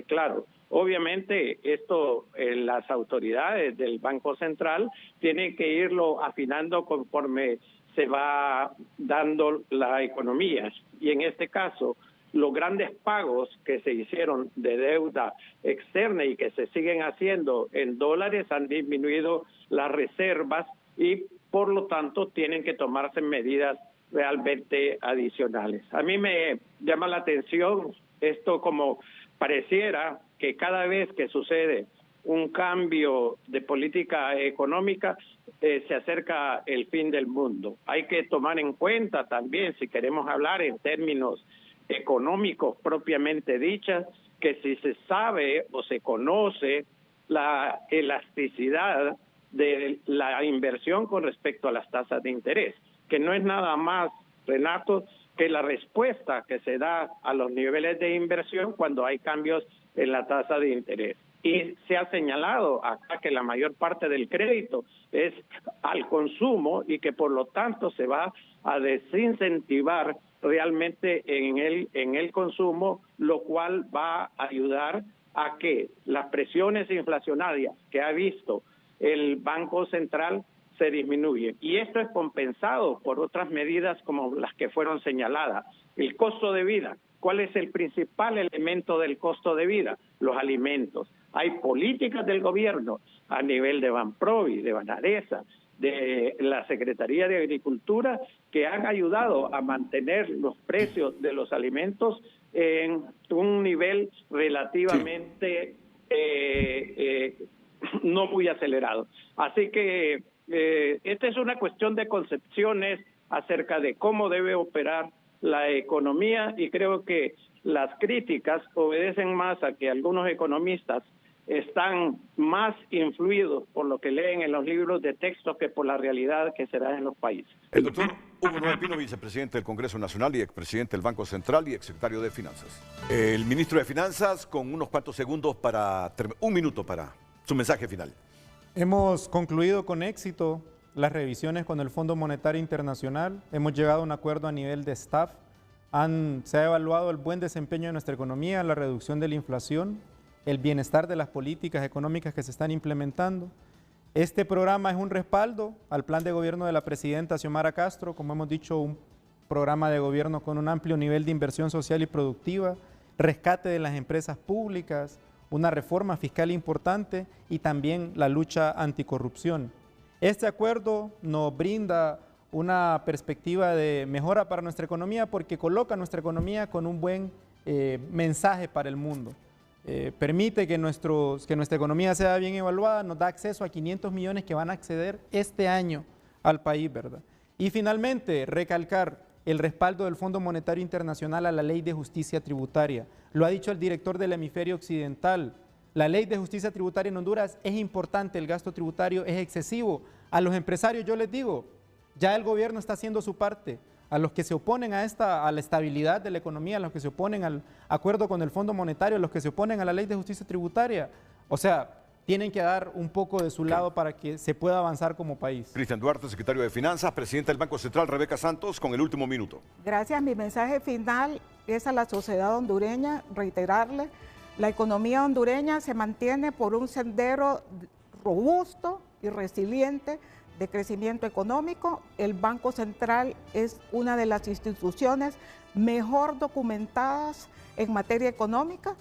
claro. Obviamente esto las autoridades del Banco Central tienen que irlo afinando conforme se va dando la economía. Y en este caso, los grandes pagos que se hicieron de deuda externa y que se siguen haciendo en dólares han disminuido las reservas y por lo tanto tienen que tomarse medidas realmente adicionales. A mí me llama la atención esto, como pareciera que cada vez que sucede un cambio de política económica se acerca el fin del mundo. Hay que tomar en cuenta también, si queremos hablar en términos económicos propiamente dichas, que si se sabe o se conoce la elasticidad de la inversión con respecto a las tasas de interés, que no es nada más, Renato, que la respuesta que se da a los niveles de inversión cuando hay cambios en la tasa de interés. Y se ha señalado acá que la mayor parte del crédito es al consumo y que por lo tanto se va a desincentivar realmente en el consumo, lo cual va a ayudar a que las presiones inflacionarias que ha visto el Banco Central se disminuyen. Y esto es compensado por otras medidas como las que fueron señaladas. El costo de vida. ¿Cuál es el principal elemento del costo de vida? Los alimentos. Hay políticas del gobierno a nivel de Banprovi, de Banaresa, de la Secretaría de Agricultura, que han ayudado a mantener los precios de los alimentos en un nivel relativamente no muy acelerado. Así que esta es una cuestión de concepciones acerca de cómo debe operar la economía, y creo que las críticas obedecen más a que algunos economistas están más influidos por lo que leen en los libros de texto que por la realidad que se da en los países. El doctor Hugo Noel Pino, vicepresidente del Congreso Nacional y expresidente del Banco Central y exsecretario de Finanzas. El ministro de Finanzas, con unos cuantos segundos un minuto para su mensaje final. Hemos concluido con éxito las revisiones con el Fondo Monetario Internacional. Hemos llegado a un acuerdo a nivel de staff. Se ha evaluado el buen desempeño de nuestra economía, la reducción de la inflación, el bienestar de las políticas económicas que se están implementando. Este programa es un respaldo al plan de gobierno de la presidenta Xiomara Castro, como hemos dicho, un programa de gobierno con un amplio nivel de inversión social y productiva, rescate de las empresas públicas, una reforma fiscal importante y también la lucha anticorrupción. Este acuerdo nos brinda una perspectiva de mejora para nuestra economía porque coloca nuestra economía con un buen mensaje para el mundo. Permite que nuestra economía sea bien evaluada, nos da acceso a 500 millones que van a acceder este año al país, ¿verdad? Y finalmente, recalcar el respaldo del Fondo Monetario Internacional a la Ley de Justicia Tributaria. Lo ha dicho el director del Hemisferio Occidental. La Ley de Justicia Tributaria en Honduras es importante, el gasto tributario es excesivo. A los empresarios yo les digo, ya el gobierno está haciendo su parte. A los que se oponen a la estabilidad de la economía, a los que se oponen al acuerdo con el Fondo Monetario, a los que se oponen a la Ley de Justicia Tributaria, o sea, tienen que dar un poco de su lado para que se pueda avanzar como país. Cristian Duarte, secretario de Finanzas, presidenta del Banco Central, Rebeca Santos, con el último minuto. Gracias. Mi mensaje final es a la sociedad hondureña, reiterarle, la economía hondureña se mantiene por un sendero robusto y resiliente de crecimiento económico. El Banco Central es una de las instituciones mejor documentadas en materia económica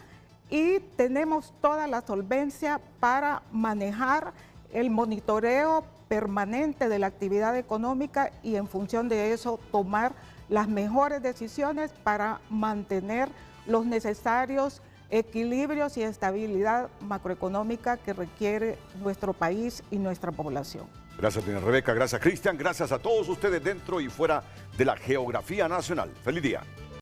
y tenemos toda la solvencia para manejar el monitoreo permanente de la actividad económica y en función de eso tomar las mejores decisiones para mantener los necesarios equilibrios y estabilidad macroeconómica que requiere nuestro país y nuestra población. Gracias, doña Rebeca. Gracias, Cristian. Gracias a todos ustedes dentro y fuera de la geografía nacional. ¡Feliz día!